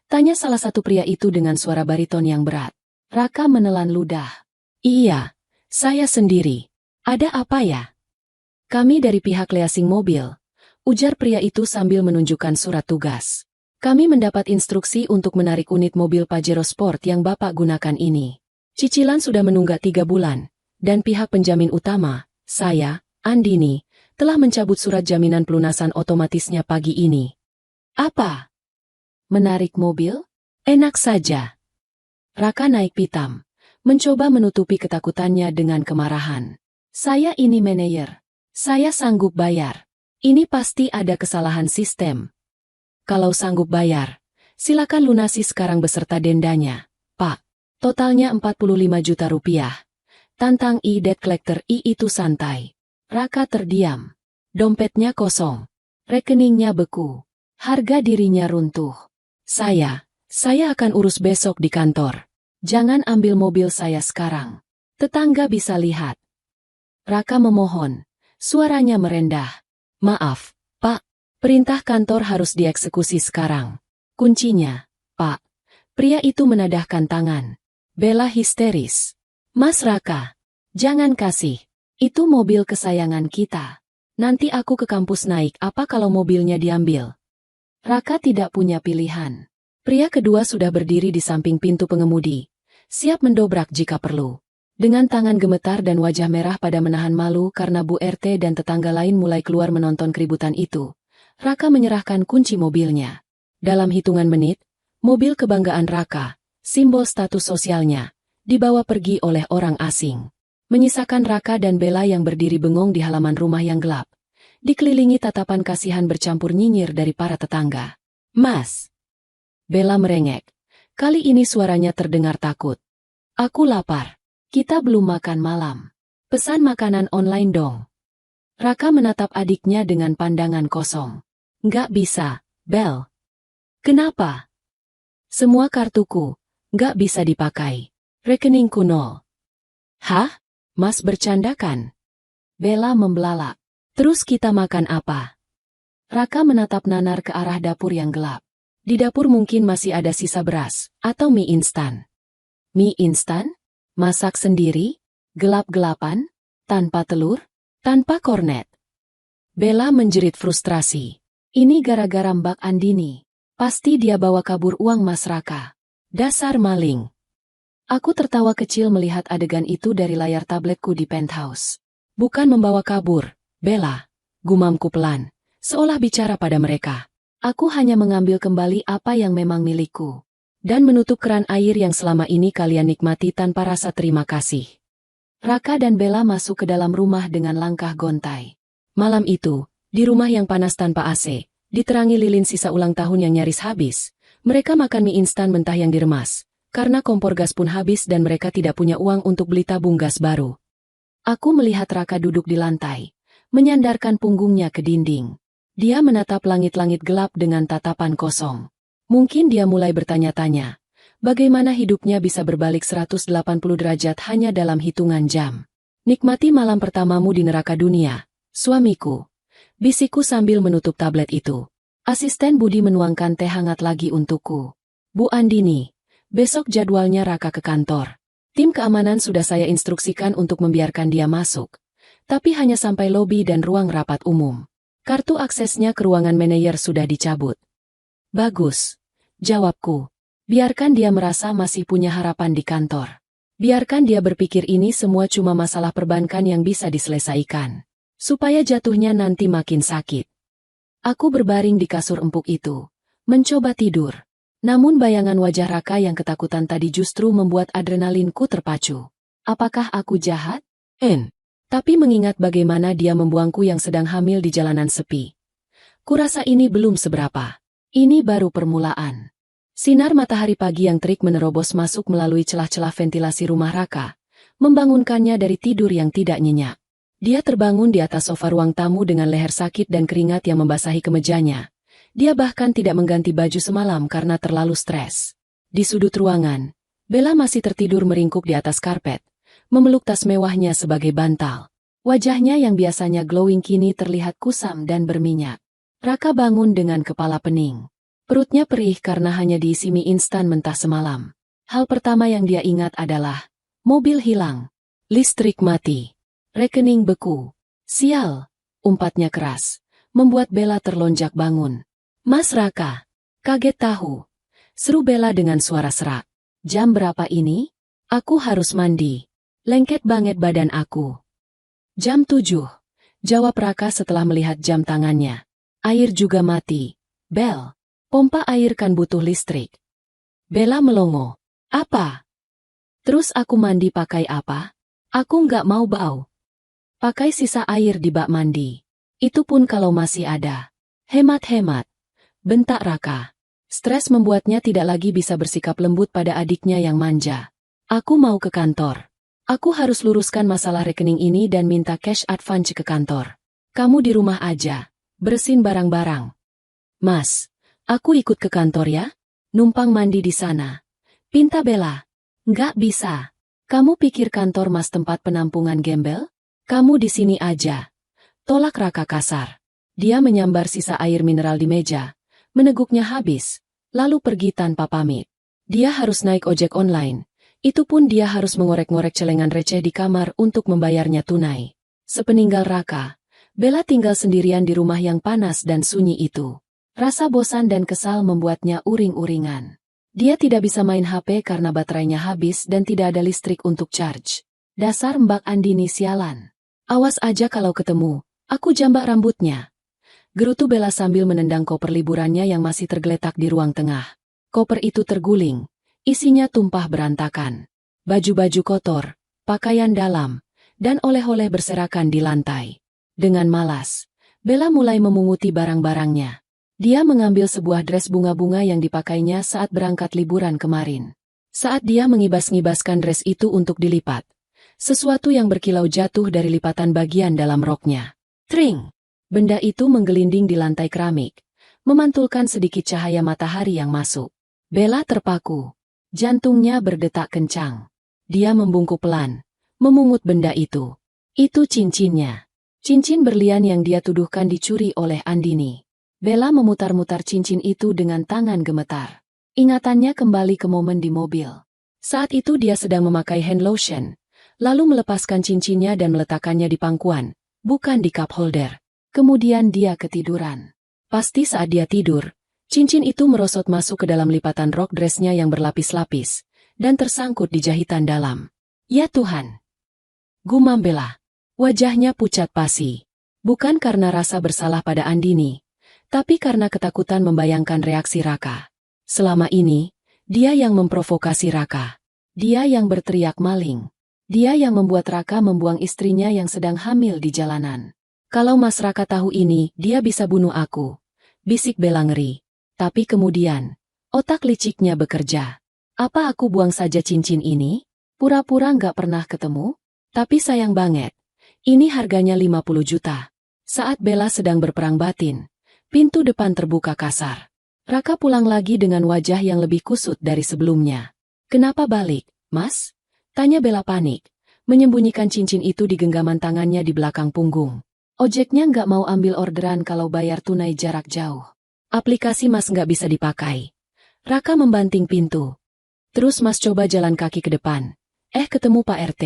Tanya salah satu pria itu dengan suara bariton yang berat. Raka menelan ludah. Iya, saya sendiri. Ada apa ya? Kami dari pihak leasing mobil, ujar pria itu sambil menunjukkan surat tugas. Kami mendapat instruksi untuk menarik unit mobil Pajero Sport yang Bapak gunakan ini. Cicilan sudah menunggak 3 bulan, dan pihak penjamin utama, saya, Andini, telah mencabut surat jaminan pelunasan otomatisnya pagi ini. Apa? Menarik mobil? Enak saja. Raka naik pitam, mencoba menutupi ketakutannya dengan kemarahan. Saya ini manajer. Saya sanggup bayar. Ini pasti ada kesalahan sistem. Kalau sanggup bayar, silakan lunasi sekarang beserta dendanya, Pak. Totalnya 45 juta rupiah. Tantang debt collector itu santai. Raka terdiam. Dompetnya kosong. Rekeningnya beku. Harga dirinya runtuh. Saya akan urus besok di kantor. Jangan ambil mobil saya sekarang. Tetangga bisa lihat. Raka memohon. Suaranya merendah. Maaf, Pak. Perintah kantor harus dieksekusi sekarang. Kuncinya, Pak. Pria itu menadahkan tangan. Bella histeris. Mas Raka, jangan kasih. Itu mobil kesayangan kita. Nanti aku ke kampus naik apa kalau mobilnya diambil? Raka tidak punya pilihan. Pria kedua sudah berdiri di samping pintu pengemudi, siap mendobrak jika perlu. Dengan tangan gemetar dan wajah merah pada menahan malu karena Bu RT dan tetangga lain mulai keluar menonton keributan itu, Raka menyerahkan kunci mobilnya. Dalam hitungan menit, mobil kebanggaan Raka, simbol status sosialnya, dibawa pergi oleh orang asing. Menyisakan Raka dan Bella yang berdiri bengong di halaman rumah yang gelap, dikelilingi tatapan kasihan bercampur nyinyir dari para tetangga. Mas! Bella merengek. Kali ini suaranya terdengar takut. Aku lapar. Kita belum makan malam. Pesan makanan online dong. Raka menatap adiknya dengan pandangan kosong. Nggak bisa, Bel. Kenapa? Semua kartuku, nggak bisa dipakai. Rekeningku nol. Hah? Mas bercanda kan? Bella membelalak. Terus kita makan apa? Raka menatap nanar ke arah dapur yang gelap. Di dapur mungkin masih ada sisa beras, atau mie instan. Mie instan? Masak sendiri? Gelap-gelapan? Tanpa telur? Tanpa kornet? Bella menjerit frustrasi. Ini gara-gara Mbak Andini. Pasti dia bawa kabur uang Mas Raka. Dasar maling. Aku tertawa kecil melihat adegan itu dari layar tabletku di penthouse. Bukan membawa kabur, Bella. Gumamku pelan, seolah bicara pada mereka. Aku hanya mengambil kembali apa yang memang milikku. Dan menutup keran air yang selama ini kalian nikmati tanpa rasa terima kasih. Raka dan Bella masuk ke dalam rumah dengan langkah gontai. Malam itu, di rumah yang panas tanpa AC, diterangi lilin sisa ulang tahun yang nyaris habis, mereka makan mie instan mentah yang diremas. Karena kompor gas pun habis dan mereka tidak punya uang untuk beli tabung gas baru. Aku melihat Raka duduk di lantai, menyandarkan punggungnya ke dinding. Dia menatap langit-langit gelap dengan tatapan kosong. Mungkin dia mulai bertanya-tanya, bagaimana hidupnya bisa berbalik 180 derajat hanya dalam hitungan jam. Nikmati malam pertamamu di neraka dunia, suamiku. Bisikku sambil menutup tablet itu. Asisten Budi menuangkan teh hangat lagi untukku. Bu Andini, besok jadwalnya Raka ke kantor. Tim keamanan sudah saya instruksikan untuk membiarkan dia masuk. Tapi hanya sampai lobi dan ruang rapat umum. Kartu aksesnya ke ruangan manajer sudah dicabut. Bagus, jawabku. Biarkan dia merasa masih punya harapan di kantor. Biarkan dia berpikir ini semua cuma masalah perbankan yang bisa diselesaikan. Supaya jatuhnya nanti makin sakit. Aku berbaring di kasur empuk itu, mencoba tidur. Namun bayangan wajah Raka yang ketakutan tadi justru membuat adrenalinku terpacu. Apakah aku jahat? Tapi mengingat bagaimana dia membuangku yang sedang hamil di jalanan sepi. Kurasa ini belum seberapa. Ini baru permulaan. Sinar matahari pagi yang terik menerobos masuk melalui celah-celah ventilasi rumah Raka, membangunkannya dari tidur yang tidak nyenyak. Dia terbangun di atas sofa ruang tamu dengan leher sakit dan keringat yang membasahi kemejanya. Dia bahkan tidak mengganti baju semalam karena terlalu stres. Di sudut ruangan, Bella masih tertidur meringkuk di atas karpet, memeluk tas mewahnya sebagai bantal. Wajahnya yang biasanya glowing kini terlihat kusam dan berminyak. Raka bangun dengan kepala pening. Perutnya perih karena hanya diisi mie instan mentah semalam. Hal pertama yang dia ingat adalah, mobil hilang, listrik mati, rekening beku. Sial, umpatnya keras, membuat Bella terlonjak bangun. Mas Raka, kaget tahu. Seru Bella dengan suara serak. Jam berapa ini? Aku harus mandi. Lengket banget badan aku. Jam 7. Jawab Raka setelah melihat jam tangannya. Air juga mati. Bel, pompa air kan butuh listrik. Bella melongo. Apa? Terus aku mandi pakai apa? Aku nggak mau bau. Pakai sisa air di bak mandi. Itu pun kalau masih ada. Hemat-hemat. Bentak Raka. Stres membuatnya tidak lagi bisa bersikap lembut pada adiknya yang manja. Aku mau ke kantor. Aku harus luruskan masalah rekening ini dan minta cash advance ke kantor. Kamu di rumah aja, bersihin barang-barang. Mas, aku ikut ke kantor ya? Numpang mandi di sana. Pinta Bella. Nggak bisa. Kamu pikir kantor Mas tempat penampungan gembel? Kamu di sini aja. Tolak Raka kasar. Dia menyambar sisa air mineral di meja. Meneguknya habis, lalu pergi tanpa pamit. Dia harus naik ojek online. Itu pun dia harus mengorek-ngorek celengan receh di kamar untuk membayarnya tunai. Sepeninggal Raka, Bella tinggal sendirian di rumah yang panas dan sunyi itu. Rasa bosan dan kesal membuatnya uring-uringan. Dia tidak bisa main HP karena baterainya habis dan tidak ada listrik untuk charge. Dasar Mbak Andini sialan. Awas aja kalau ketemu, aku jambak rambutnya. Gerutu Bella sambil menendang koper liburannya yang masih tergeletak di ruang tengah. Koper itu terguling, isinya tumpah berantakan. Baju-baju kotor, pakaian dalam, dan oleh-oleh berserakan di lantai. Dengan malas, Bella mulai memunguti barang-barangnya. Dia mengambil sebuah dress bunga-bunga yang dipakainya saat berangkat liburan kemarin. Saat dia mengibas-ngibaskan dress itu untuk dilipat, sesuatu yang berkilau jatuh dari lipatan bagian dalam roknya. Tring! Benda itu menggelinding di lantai keramik, memantulkan sedikit cahaya matahari yang masuk. Bella terpaku. Jantungnya berdetak kencang. Dia membungkuk pelan, memungut benda itu. Itu cincinnya. Cincin berlian yang dia tuduhkan dicuri oleh Andini. Bella memutar-mutar cincin itu dengan tangan gemetar. Ingatannya kembali ke momen di mobil. Saat itu dia sedang memakai hand lotion, lalu melepaskan cincinnya dan meletakkannya di pangkuan, bukan di cup holder. Kemudian dia ketiduran. Pasti saat dia tidur, cincin itu merosot masuk ke dalam lipatan rok dressnya yang berlapis-lapis, dan tersangkut di jahitan dalam. Ya Tuhan! Gumam Bella. Wajahnya pucat pasi. Bukan karena rasa bersalah pada Andini, tapi karena ketakutan membayangkan reaksi Raka. Selama ini, dia yang memprovokasi Raka. Dia yang berteriak maling. Dia yang membuat Raka membuang istrinya yang sedang hamil di jalanan. Kalau Mas Raka tahu ini, dia bisa bunuh aku. Bisik Bella ngeri. Tapi kemudian, otak liciknya bekerja. Apa aku buang saja cincin ini? Pura-pura nggak pernah ketemu? Tapi sayang banget. Ini harganya 50 juta. Saat Bella sedang berperang batin, pintu depan terbuka kasar. Raka pulang lagi dengan wajah yang lebih kusut dari sebelumnya. Kenapa balik, Mas? Tanya Bella panik, menyembunyikan cincin itu di genggaman tangannya di belakang punggung. Ojeknya nggak mau ambil orderan kalau bayar tunai jarak jauh. Aplikasi Mas nggak bisa dipakai. Raka membanting pintu. Terus Mas coba jalan kaki ke depan. Ketemu Pak RT.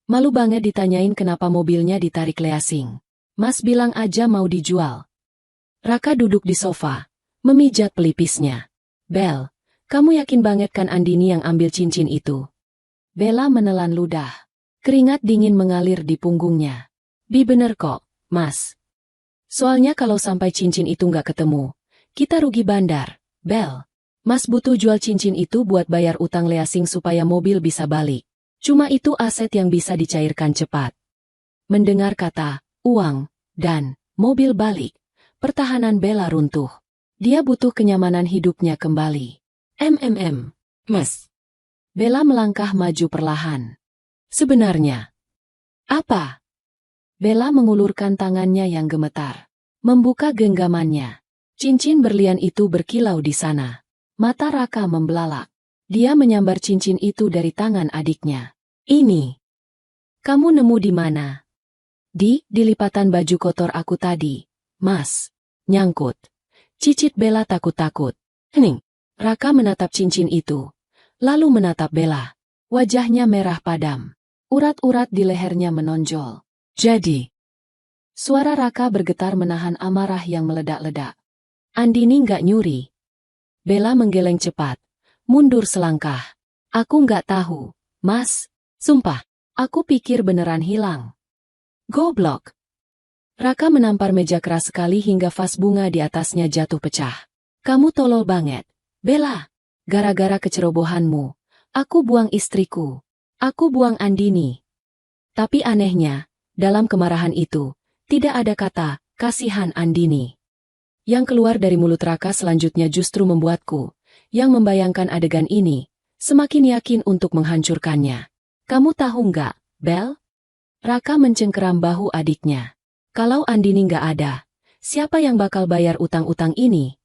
Malu banget ditanyain kenapa mobilnya ditarik leasing. Mas bilang aja mau dijual. Raka duduk di sofa, memijat pelipisnya. Bel, kamu yakin banget kan Andini yang ambil cincin itu? Bella menelan ludah. Keringat dingin mengalir di punggungnya. Bener kok, Mas. Soalnya kalau sampai cincin itu nggak ketemu, kita rugi bandar. Bel, Mas butuh jual cincin itu buat bayar utang leasing supaya mobil bisa balik. Cuma itu aset yang bisa dicairkan cepat. Mendengar kata, uang, dan mobil balik, pertahanan Bella runtuh. Dia butuh kenyamanan hidupnya kembali. Mas. Bella melangkah maju perlahan. Sebenarnya. Apa? Bella mengulurkan tangannya yang gemetar. Membuka genggamannya. Cincin berlian itu berkilau di sana. Mata Raka membelalak. Dia menyambar cincin itu dari tangan adiknya. Ini. Kamu nemu di mana? Di lipatan baju kotor aku tadi, Mas. Nyangkut. Cicit Bella takut-takut. Hening. Raka menatap cincin itu. Lalu menatap Bella. Wajahnya merah padam. Urat-urat di lehernya menonjol. Jadi. Suara Raka bergetar menahan amarah yang meledak-ledak. Andini nggak nyuri. Bella menggeleng cepat. Mundur selangkah. Aku nggak tahu, Mas. Sumpah, aku pikir beneran hilang. Goblok. Raka menampar meja keras sekali hingga vas bunga di atasnya jatuh pecah. Kamu tolol banget, Bella. Gara-gara kecerobohanmu, aku buang istriku. Aku buang Andini. Tapi anehnya, dalam kemarahan itu, tidak ada kata, kasihan Andini. Yang keluar dari mulut Raka selanjutnya justru membuatku, yang membayangkan adegan ini, semakin yakin untuk menghancurkannya. Kamu tahu nggak, Bel? Raka mencengkeram bahu adiknya. Kalau Andini nggak ada, siapa yang bakal bayar utang-utang ini?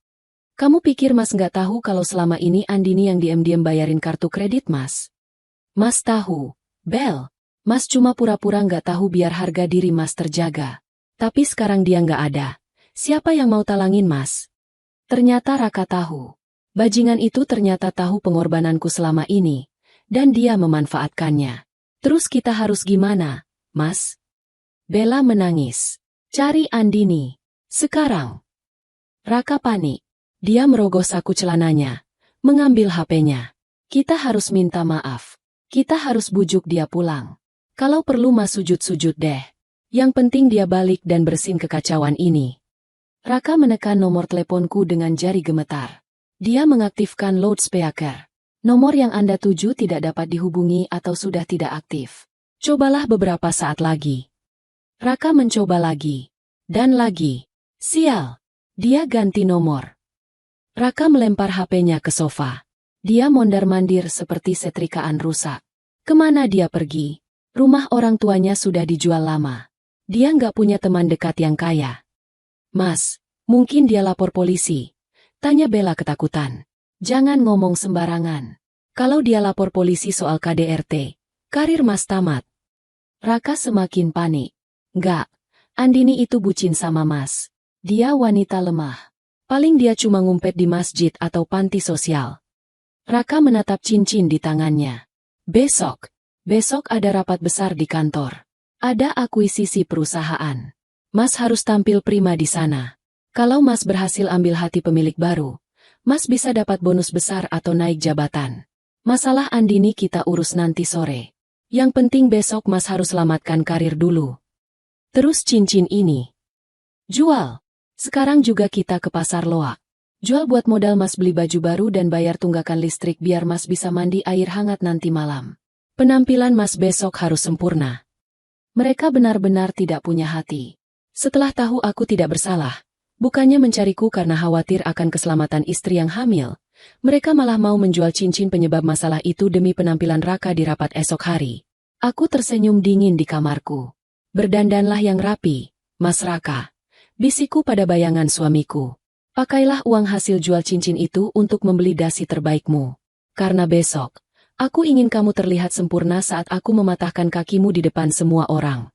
Kamu pikir Mas nggak tahu kalau selama ini Andini yang diam-diam bayarin kartu kredit Mas? Mas tahu, Bel. Mas cuma pura-pura nggak tahu biar harga diri Mas terjaga. Tapi sekarang dia nggak ada. Siapa yang mau talangin Mas? Ternyata Raka tahu. Bajingan itu ternyata tahu pengorbananku selama ini. Dan dia memanfaatkannya. Terus kita harus gimana, Mas? Bella menangis. Cari Andini. Sekarang. Raka panik. Dia merogoh saku celananya. Mengambil HP-nya. Kita harus minta maaf. Kita harus bujuk dia pulang. Kalau perlu Mas sujud-sujud deh. Yang penting dia balik dan bersihin kekacauan ini. Raka menekan nomor teleponku dengan jari gemetar. Dia mengaktifkan loudspeaker. Nomor yang Anda tuju tidak dapat dihubungi atau sudah tidak aktif. Cobalah beberapa saat lagi. Raka mencoba lagi. Dan lagi. Sial. Dia ganti nomor. Raka melempar HP-nya ke sofa. Dia mondar-mandir seperti setrikaan rusak. Kemana dia pergi? Rumah orang tuanya sudah dijual lama. Dia nggak punya teman dekat yang kaya. Mas, mungkin dia lapor polisi. Tanya Bella ketakutan. Jangan ngomong sembarangan. Kalau dia lapor polisi soal KDRT, karir Mas tamat. Raka semakin panik. Enggak, Andini itu bucin sama Mas. Dia wanita lemah. Paling dia cuma ngumpet di masjid atau panti sosial. Raka menatap cincin di tangannya. Besok ada rapat besar di kantor. Ada akuisisi perusahaan. Mas harus tampil prima di sana. Kalau Mas berhasil ambil hati pemilik baru, Mas bisa dapat bonus besar atau naik jabatan. Masalah Andini kita urus nanti sore. Yang penting besok Mas harus selamatkan karir dulu. Terus cincin ini. Jual. Sekarang juga kita ke pasar loak. Jual buat modal Mas beli baju baru dan bayar tunggakan listrik biar Mas bisa mandi air hangat nanti malam. Penampilan Mas besok harus sempurna. Mereka benar-benar tidak punya hati. Setelah tahu aku tidak bersalah, bukannya mencariku karena khawatir akan keselamatan istri yang hamil, mereka malah mau menjual cincin penyebab masalah itu demi penampilan Raka di rapat esok hari. Aku tersenyum dingin di kamarku. Berdandanlah yang rapi, Mas Raka. Bisikku pada bayangan suamiku. Pakailah uang hasil jual cincin itu untuk membeli dasi terbaikmu. Karena besok, aku ingin kamu terlihat sempurna saat aku mematahkan kakimu di depan semua orang.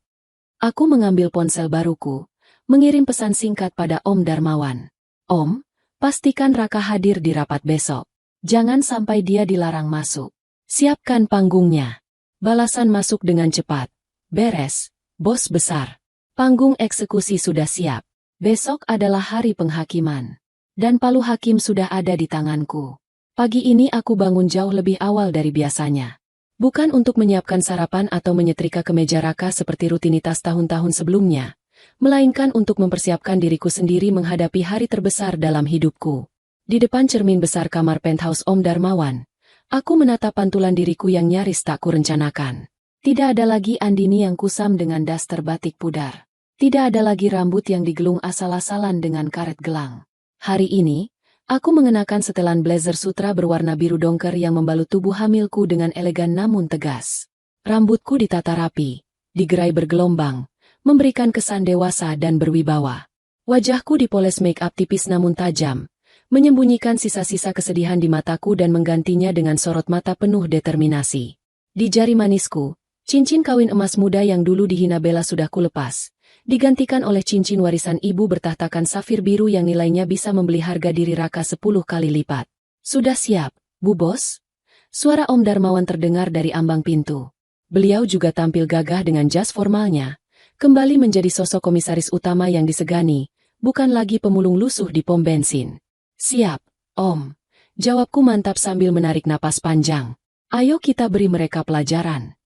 Aku mengambil ponsel baruku, mengirim pesan singkat pada Om Darmawan. Om, pastikan Raka hadir di rapat besok. Jangan sampai dia dilarang masuk. Siapkan panggungnya. Balasan masuk dengan cepat. Beres, bos besar. Panggung eksekusi sudah siap. Besok adalah hari penghakiman. Dan palu hakim sudah ada di tanganku. Pagi ini aku bangun jauh lebih awal dari biasanya. Bukan untuk menyiapkan sarapan atau menyetrika kemeja Raka seperti rutinitas tahun-tahun sebelumnya, melainkan untuk mempersiapkan diriku sendiri menghadapi hari terbesar dalam hidupku. Di depan cermin besar kamar penthouse Om Darmawan, aku menatap pantulan diriku yang nyaris tak kurencanakan. Tidak ada lagi Andini yang kusam dengan daster batik pudar. Tidak ada lagi rambut yang digelung asal-asalan dengan karet gelang. Hari ini, aku mengenakan setelan blazer sutra berwarna biru dongker yang membalut tubuh hamilku dengan elegan namun tegas. Rambutku ditata rapi, digerai bergelombang, memberikan kesan dewasa dan berwibawa. Wajahku dipoles make up tipis namun tajam, menyembunyikan sisa-sisa kesedihan di mataku dan menggantinya dengan sorot mata penuh determinasi. Di jari manisku, cincin kawin emas muda yang dulu dihina Bella sudah kulepas, digantikan oleh cincin warisan ibu bertahtakan safir biru yang nilainya bisa membeli harga diri Raka 10 kali lipat. Sudah siap, Bu Bos? Suara Om Darmawan terdengar dari ambang pintu. Beliau juga tampil gagah dengan jas formalnya, kembali menjadi sosok komisaris utama yang disegani, bukan lagi pemulung lusuh di pom bensin. Siap, Om. Jawabku mantap sambil menarik napas panjang. Ayo kita beri mereka pelajaran.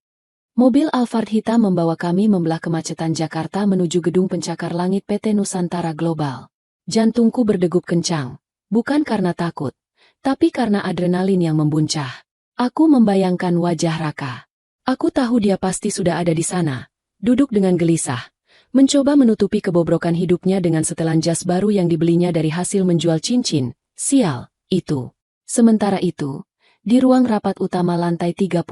Mobil Alphard hitam membawa kami membelah kemacetan Jakarta menuju gedung pencakar langit PT Nusantara Global. Jantungku berdegup kencang, bukan karena takut, tapi karena adrenalin yang membuncah. Aku membayangkan wajah Raka. Aku tahu dia pasti sudah ada di sana, duduk dengan gelisah, mencoba menutupi kebobrokan hidupnya dengan setelan jas baru yang dibelinya dari hasil menjual cincin. Sial, itu. Sementara itu, di ruang rapat utama lantai 30.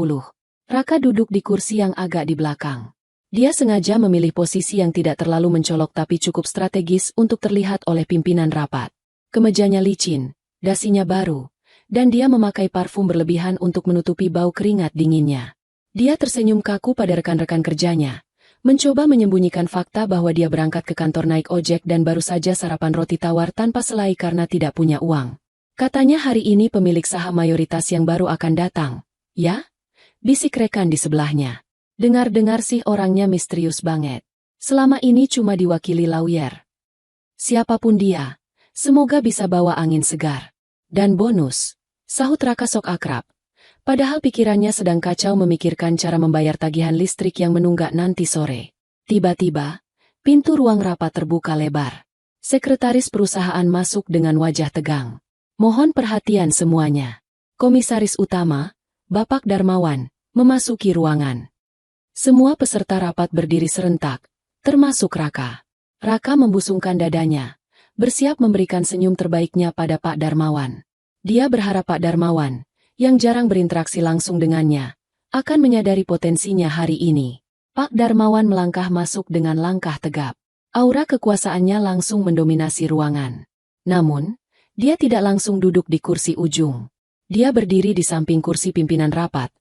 Raka duduk di kursi yang agak di belakang. Dia sengaja memilih posisi yang tidak terlalu mencolok tapi cukup strategis untuk terlihat oleh pimpinan rapat. Kemejanya licin, dasinya baru, dan dia memakai parfum berlebihan untuk menutupi bau keringat dinginnya. Dia tersenyum kaku pada rekan-rekan kerjanya, mencoba menyembunyikan fakta bahwa dia berangkat ke kantor naik ojek dan baru saja sarapan roti tawar tanpa selai karena tidak punya uang. Katanya hari ini pemilik saham mayoritas yang baru akan datang. Ya? Bisik rekan di sebelahnya. Dengar-dengar sih orangnya misterius banget. Selama ini cuma diwakili lawyer. Siapapun dia, semoga bisa bawa angin segar. Dan bonus, sahut Raka sok akrab. Padahal pikirannya sedang kacau memikirkan cara membayar tagihan listrik yang menunggak nanti sore. Tiba-tiba, pintu ruang rapat terbuka lebar. Sekretaris perusahaan masuk dengan wajah tegang. Mohon perhatian semuanya. Komisaris utama, Bapak Darmawan, memasuki ruangan. Semua peserta rapat berdiri serentak, termasuk Raka. Raka membusungkan dadanya, bersiap memberikan senyum terbaiknya pada Pak Darmawan. Dia berharap Pak Darmawan, yang jarang berinteraksi langsung dengannya, akan menyadari potensinya hari ini. Pak Darmawan melangkah masuk dengan langkah tegap. Aura kekuasaannya langsung mendominasi ruangan. Namun, dia tidak langsung duduk di kursi ujung. Dia berdiri di samping kursi pimpinan rapat,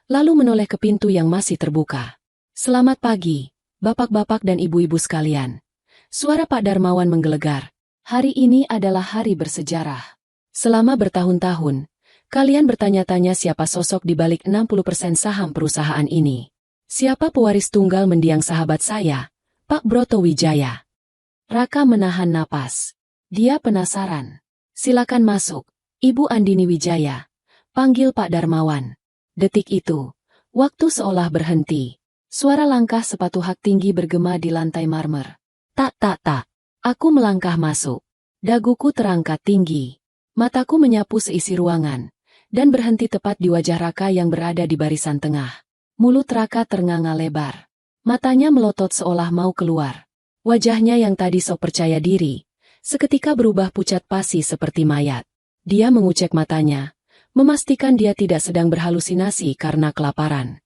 lalu menoleh ke pintu yang masih terbuka. Selamat pagi, bapak-bapak dan ibu-ibu sekalian. Suara Pak Darmawan menggelegar. Hari ini adalah hari bersejarah. Selama bertahun-tahun, kalian bertanya-tanya siapa sosok di balik 60% saham perusahaan ini. Siapa pewaris tunggal mendiang sahabat saya, Pak Broto Wijaya? Raka menahan napas. Dia penasaran. Silakan masuk, Ibu Andini Wijaya. Panggil Pak Darmawan. Detik itu, waktu seolah berhenti. Suara langkah sepatu hak tinggi bergema di lantai marmer. Tak. Aku melangkah masuk. Daguku terangkat tinggi. Mataku menyapu seisi ruangan, dan berhenti tepat di wajah Raka yang berada di barisan tengah. Mulut Raka ternganga lebar. Matanya melotot seolah mau keluar. Wajahnya yang tadi sok percaya diri, seketika berubah pucat pasi seperti mayat. Dia mengucek matanya, memastikan dia tidak sedang berhalusinasi karena kelaparan.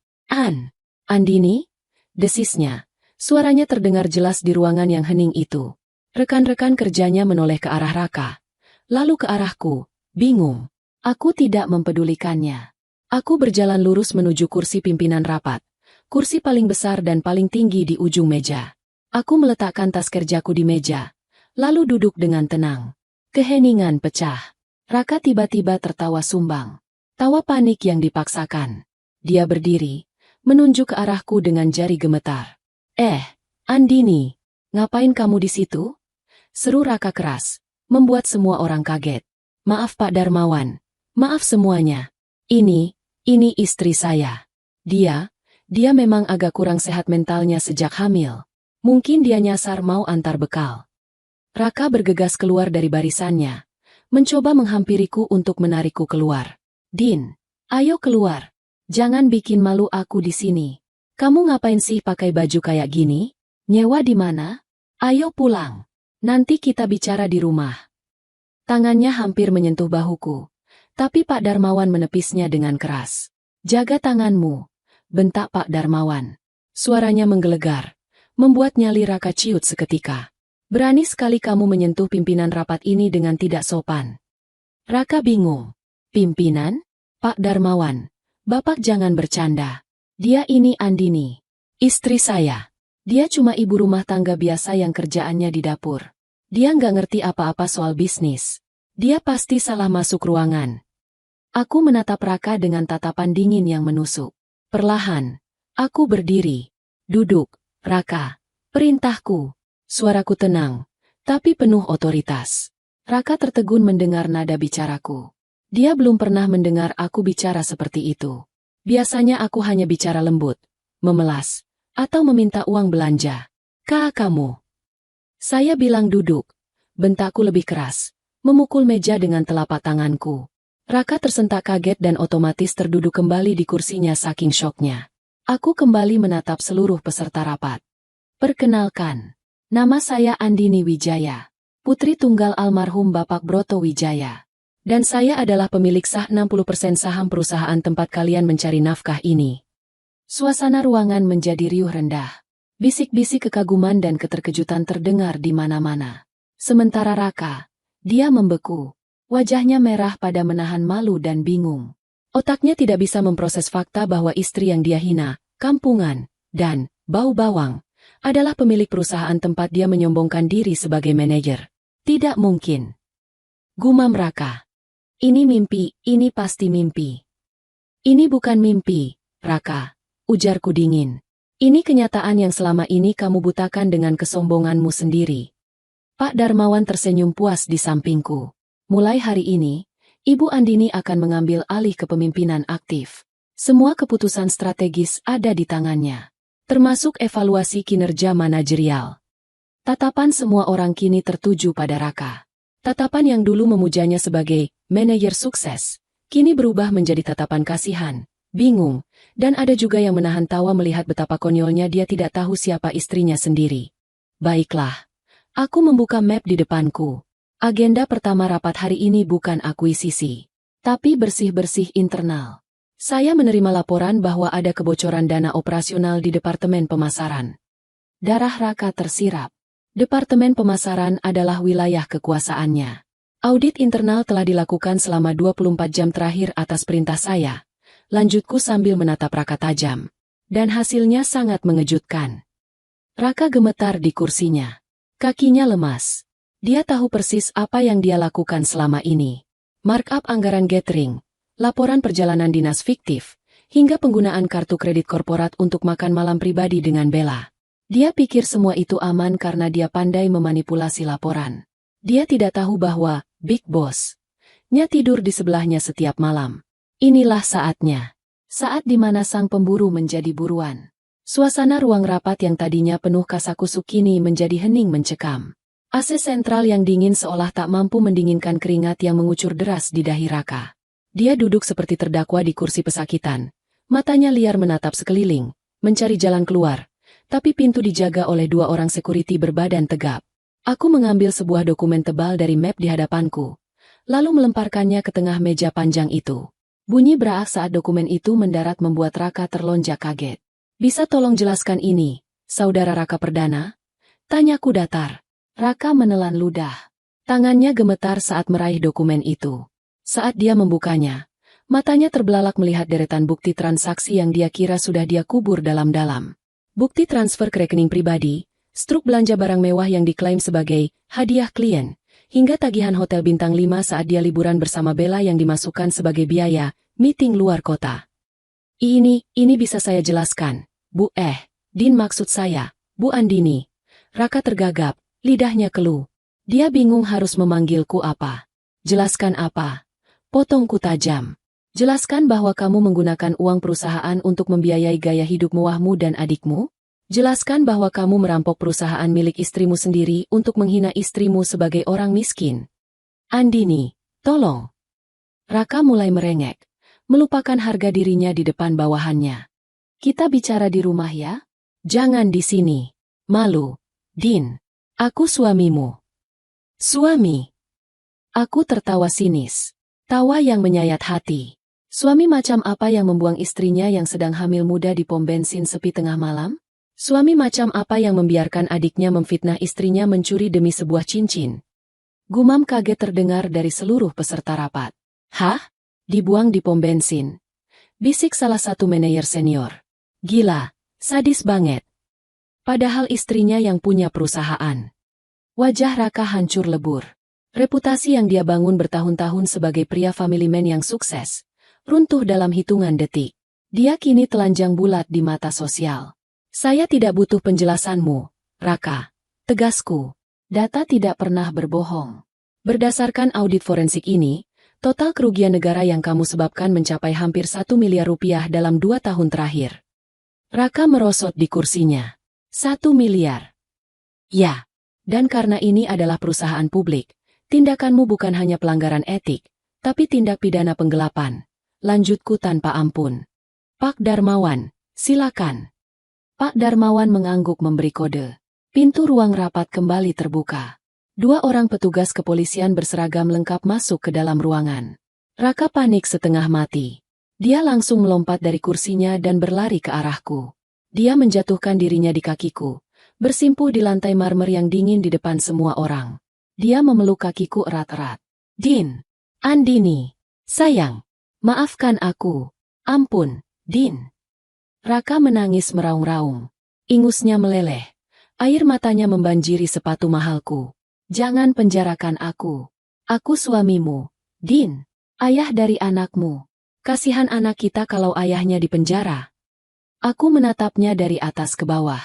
Andini? Desisnya. Suaranya terdengar jelas di ruangan yang hening itu. Rekan-rekan kerjanya menoleh ke arah Raka. Lalu ke arahku, bingung. Aku tidak mempedulikannya. Aku berjalan lurus menuju kursi pimpinan rapat. Kursi paling besar dan paling tinggi di ujung meja. Aku meletakkan tas kerjaku di meja. Lalu duduk dengan tenang. Keheningan pecah. Raka tiba-tiba tertawa sumbang. Tawa panik yang dipaksakan. Dia berdiri, menunjuk ke arahku dengan jari gemetar. Andini, ngapain kamu di situ? Seru Raka keras, membuat semua orang kaget. Maaf Pak Darmawan, maaf semuanya. Ini istri saya. Dia memang agak kurang sehat mentalnya sejak hamil. Mungkin dia nyasar mau antar bekal. Raka bergegas keluar dari barisannya, mencoba menghampiriku untuk menarikku keluar. Din, ayo keluar. Jangan bikin malu aku di sini. Kamu ngapain sih pakai baju kayak gini? Nyewa di mana? Ayo pulang. Nanti kita bicara di rumah. Tangannya hampir menyentuh bahuku, tapi Pak Darmawan menepisnya dengan keras. Jaga tanganmu, bentak Pak Darmawan. Suaranya menggelegar, membuat nyali Raka ciut seketika. Berani sekali kamu menyentuh pimpinan rapat ini dengan tidak sopan. Raka bingung. Pimpinan? Pak Darmawan. Bapak jangan bercanda. Dia ini Andini, istri saya. Dia cuma ibu rumah tangga biasa yang kerjaannya di dapur. Dia nggak ngerti apa-apa soal bisnis. Dia pasti salah masuk ruangan. Aku menatap Raka dengan tatapan dingin yang menusuk. Perlahan, aku berdiri. Duduk, Raka. Perintahku. Suaraku tenang, tapi penuh otoritas. Raka tertegun mendengar nada bicaraku. Dia belum pernah mendengar aku bicara seperti itu. Biasanya aku hanya bicara lembut, memelas, atau meminta uang belanja. Kamu. Saya bilang duduk. Bentakku lebih keras, memukul meja dengan telapak tanganku. Raka tersentak kaget dan otomatis terduduk kembali di kursinya saking syoknya. Aku kembali menatap seluruh peserta rapat. Perkenalkan, nama saya Andini Wijaya, putri tunggal almarhum Bapak Broto Wijaya. Dan saya adalah pemilik sah 60% saham perusahaan tempat kalian mencari nafkah ini. Suasana ruangan menjadi riuh rendah. Bisik-bisik kekaguman dan keterkejutan terdengar di mana-mana. Sementara Raka, dia membeku. Wajahnya merah pada menahan malu dan bingung. Otaknya tidak bisa memproses fakta bahwa istri yang dia hina, kampungan, dan bau bawang, adalah pemilik perusahaan tempat dia menyombongkan diri sebagai manajer. Tidak mungkin. Gumam Raka. Ini mimpi, ini pasti mimpi. Ini bukan mimpi, Raka, ujarku dingin. Ini kenyataan yang selama ini kamu butakan dengan kesombonganmu sendiri. Pak Darmawan tersenyum puas di sampingku. Mulai hari ini, Ibu Andini akan mengambil alih kepemimpinan aktif. Semua keputusan strategis ada di tangannya, termasuk evaluasi kinerja manajerial. Tatapan semua orang kini tertuju pada Raka. Tatapan yang dulu memujanya sebagai manajer sukses, kini berubah menjadi tatapan kasihan, bingung, dan ada juga yang menahan tawa melihat betapa konyolnya dia tidak tahu siapa istrinya sendiri. Baiklah, aku membuka map di depanku. Agenda pertama rapat hari ini bukan akuisisi, tapi bersih-bersih internal. Saya menerima laporan bahwa ada kebocoran dana operasional di Departemen Pemasaran. Darah Raka tersirap. Departemen Pemasaran adalah wilayah kekuasaannya. Audit internal telah dilakukan selama 24 jam terakhir atas perintah saya. Lanjutku sambil menatap Raka tajam. Dan hasilnya sangat mengejutkan. Raka gemetar di kursinya. Kakinya lemas. Dia tahu persis apa yang dia lakukan selama ini. Markup anggaran gathering, laporan perjalanan dinas fiktif, hingga penggunaan kartu kredit korporat untuk makan malam pribadi dengan Bella. Dia pikir semua itu aman karena dia pandai memanipulasi laporan. Dia tidak tahu bahwa Big Boss-nya tidur di sebelahnya setiap malam. Inilah saatnya. Saat di mana sang pemburu menjadi buruan. Suasana ruang rapat yang tadinya penuh kasakusuk kini menjadi hening mencekam. AC sentral yang dingin seolah tak mampu mendinginkan keringat yang mengucur deras di dahi Raka. Dia duduk seperti terdakwa di kursi pesakitan. Matanya liar menatap sekeliling, mencari jalan keluar. Tapi pintu dijaga oleh 2 orang security berbadan tegap. Aku mengambil sebuah dokumen tebal dari map di hadapanku, lalu melemparkannya ke tengah meja panjang itu. Bunyi braak saat dokumen itu mendarat membuat Raka terlonjak kaget. Bisa tolong jelaskan ini, Saudara Raka Perdana? Tanyaku datar. Raka menelan ludah. Tangannya gemetar saat meraih dokumen itu. Saat dia membukanya, matanya terbelalak melihat deretan bukti transaksi yang dia kira sudah dia kubur dalam-dalam. Bukti transfer ke rekening pribadi, struk belanja barang mewah yang diklaim sebagai hadiah klien, hingga tagihan hotel bintang 5 saat dia liburan bersama Bella yang dimasukkan sebagai biaya meeting luar kota. Ini bisa saya jelaskan. Din maksud saya, Bu Andini. Raka tergagap, lidahnya keluh. Dia bingung harus memanggilku apa. Jelaskan apa? Potongku tajam. Jelaskan bahwa kamu menggunakan uang perusahaan untuk membiayai gaya hidup mewahmu dan adikmu? Jelaskan bahwa kamu merampok perusahaan milik istrimu sendiri untuk menghina istrimu sebagai orang miskin. Andini, tolong. Raka mulai merengek, melupakan harga dirinya di depan bawahannya. Kita bicara di rumah ya? Jangan di sini. Malu. Din. Aku suamimu. Suami. Aku tertawa sinis. Tawa yang menyayat hati. Suami macam apa yang membuang istrinya yang sedang hamil muda di pom bensin sepi tengah malam? Suami macam apa yang membiarkan adiknya memfitnah istrinya mencuri demi sebuah cincin? Gumam kaget terdengar dari seluruh peserta rapat. Hah? Dibuang di pom bensin? Bisik salah satu manajer senior. Gila, sadis banget. Padahal istrinya yang punya perusahaan. Wajah Raka hancur lebur. Reputasi yang dia bangun bertahun-tahun sebagai pria family man yang sukses, runtuh dalam hitungan detik. Dia kini telanjang bulat di mata sosial. Saya tidak butuh penjelasanmu, Raka. Tegasku. Data tidak pernah berbohong. Berdasarkan audit forensik ini, total kerugian negara yang kamu sebabkan mencapai hampir 1 miliar rupiah dalam 2 tahun terakhir. Raka merosot di kursinya. 1 miliar. Ya. Dan karena ini adalah perusahaan publik, tindakanmu bukan hanya pelanggaran etik, tapi tindak pidana penggelapan. Lanjutku tanpa ampun. Pak Darmawan, silakan. Pak Darmawan mengangguk memberi kode. Pintu ruang rapat kembali terbuka. 2 orang petugas kepolisian berseragam lengkap masuk ke dalam ruangan. Raka panik setengah mati. Dia langsung melompat dari kursinya dan berlari ke arahku. Dia menjatuhkan dirinya di kakiku, bersimpuh di lantai marmer yang dingin di depan semua orang. Dia memeluk kakiku erat-erat. Din, Andini, sayang, maafkan aku. Ampun, Din. Raka menangis meraung-raung. Ingusnya meleleh. Air matanya membanjiri sepatu mahalku. Jangan penjarakan aku. Aku suamimu, Din. Ayah dari anakmu. Kasihan anak kita kalau ayahnya dipenjara. Aku menatapnya dari atas ke bawah.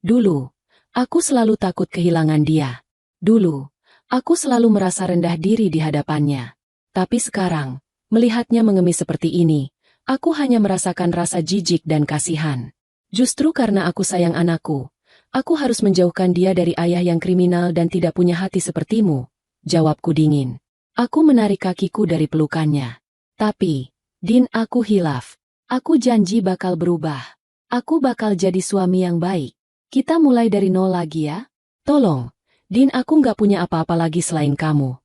Dulu, aku selalu takut kehilangan dia. Dulu, aku selalu merasa rendah diri di hadapannya. Tapi sekarang, melihatnya mengemis seperti ini, aku hanya merasakan rasa jijik dan kasihan. Justru karena aku sayang anakku, aku harus menjauhkan dia dari ayah yang kriminal dan tidak punya hati sepertimu. Jawabku dingin. Aku menarik kakiku dari pelukannya. Tapi, Din, aku hilaf. Aku janji bakal berubah. Aku bakal jadi suami yang baik. Kita mulai dari nol lagi ya. Tolong, Din, aku nggak punya apa-apa lagi selain kamu.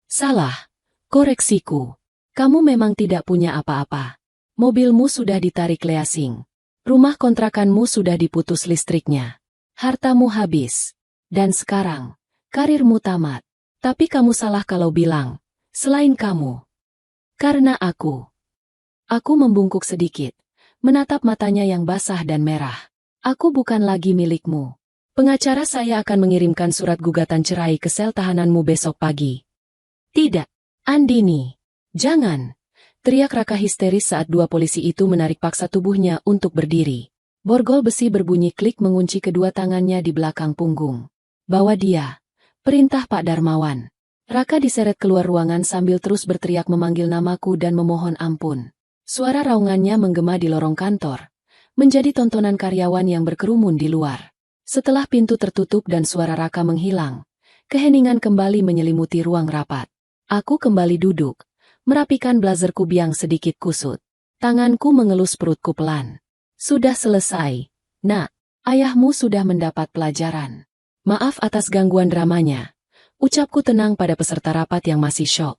Salah. Koreksiku. Kamu memang tidak punya apa-apa. Mobilmu sudah ditarik leasing. Rumah kontrakanmu sudah diputus listriknya. Hartamu habis. Dan sekarang, karirmu tamat. Tapi kamu salah kalau bilang, selain kamu. Karena aku membungkuk sedikit, menatap matanya yang basah dan merah. Aku bukan lagi milikmu. Pengacara saya akan mengirimkan surat gugatan cerai ke sel tahananmu besok pagi. Tidak, Andini. Jangan. Teriak Raka histeris saat dua polisi itu menarik paksa tubuhnya untuk berdiri. Borgol besi berbunyi klik mengunci kedua tangannya di belakang punggung. Bawa dia. Perintah Pak Darmawan. Raka diseret keluar ruangan sambil terus berteriak memanggil namaku dan memohon ampun. Suara raungannya menggema di lorong kantor. Menjadi tontonan karyawan yang berkerumun di luar. Setelah pintu tertutup dan suara Raka menghilang, keheningan kembali menyelimuti ruang rapat. Aku kembali duduk. Merapikan blazerku yang sedikit kusut. Tanganku mengelus perutku pelan. Sudah selesai. Nak, ayahmu sudah mendapat pelajaran. Maaf atas gangguan dramanya. Ucapku tenang pada peserta rapat yang masih syok.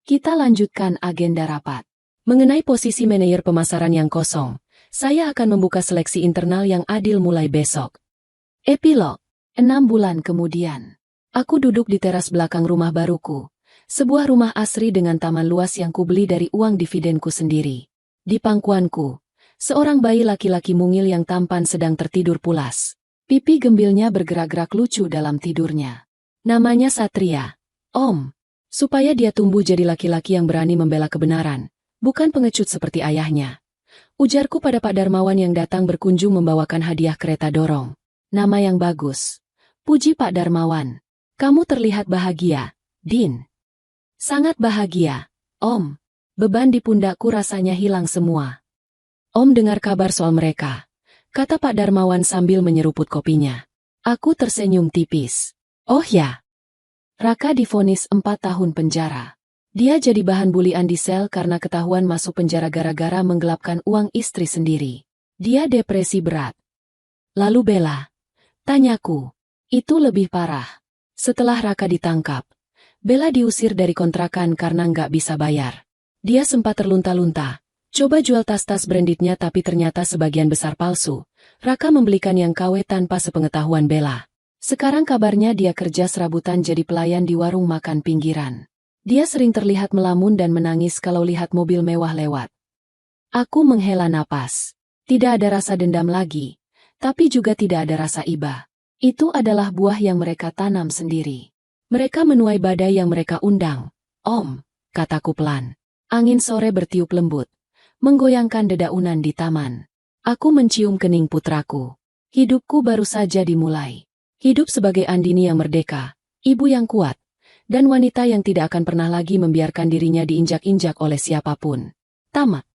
Kita lanjutkan agenda rapat. Mengenai posisi manajer pemasaran yang kosong, saya akan membuka seleksi internal yang adil mulai besok. Epilog. 6 bulan kemudian. Aku duduk di teras belakang rumah baruku. Sebuah rumah asri dengan taman luas yang kubeli dari uang dividenku sendiri. Di pangkuanku, seorang bayi laki-laki mungil yang tampan sedang tertidur pulas. Pipi gembilnya bergerak-gerak lucu dalam tidurnya. Namanya Satria. Om. Supaya dia tumbuh jadi laki-laki yang berani membela kebenaran, bukan pengecut seperti ayahnya. Ujarku pada Pak Darmawan yang datang berkunjung membawakan hadiah kereta dorong. Nama yang bagus. Puji Pak Darmawan. Kamu terlihat bahagia, Din. Sangat bahagia, Om. Beban di pundakku rasanya hilang semua. Om dengar kabar soal mereka, kata Pak Darmawan sambil menyeruput kopinya. Aku tersenyum tipis. Oh ya. Raka divonis 4 tahun penjara. Dia jadi bahan bulian di sel karena ketahuan masuk penjara gara-gara menggelapkan uang istri sendiri. Dia depresi berat. Lalu Bella? Tanyaku. Itu lebih parah. Setelah Raka ditangkap, Bella diusir dari kontrakan karena nggak bisa bayar. Dia sempat terlunta-lunta. Coba jual tas-tas brandednya tapi ternyata sebagian besar palsu. Raka membelikan yang KW tanpa sepengetahuan Bella. Sekarang kabarnya dia kerja serabutan jadi pelayan di warung makan pinggiran. Dia sering terlihat melamun dan menangis kalau lihat mobil mewah lewat. Aku menghela napas. Tidak ada rasa dendam lagi, tapi juga tidak ada rasa iba. Itu adalah buah yang mereka tanam sendiri. Mereka menuai badai yang mereka undang. Om, kataku pelan. Angin sore bertiup lembut, menggoyangkan dedaunan di taman. Aku mencium kening putraku. Hidupku baru saja dimulai. Hidup sebagai Andini yang merdeka, ibu yang kuat, dan wanita yang tidak akan pernah lagi membiarkan dirinya diinjak-injak oleh siapapun. Tamat.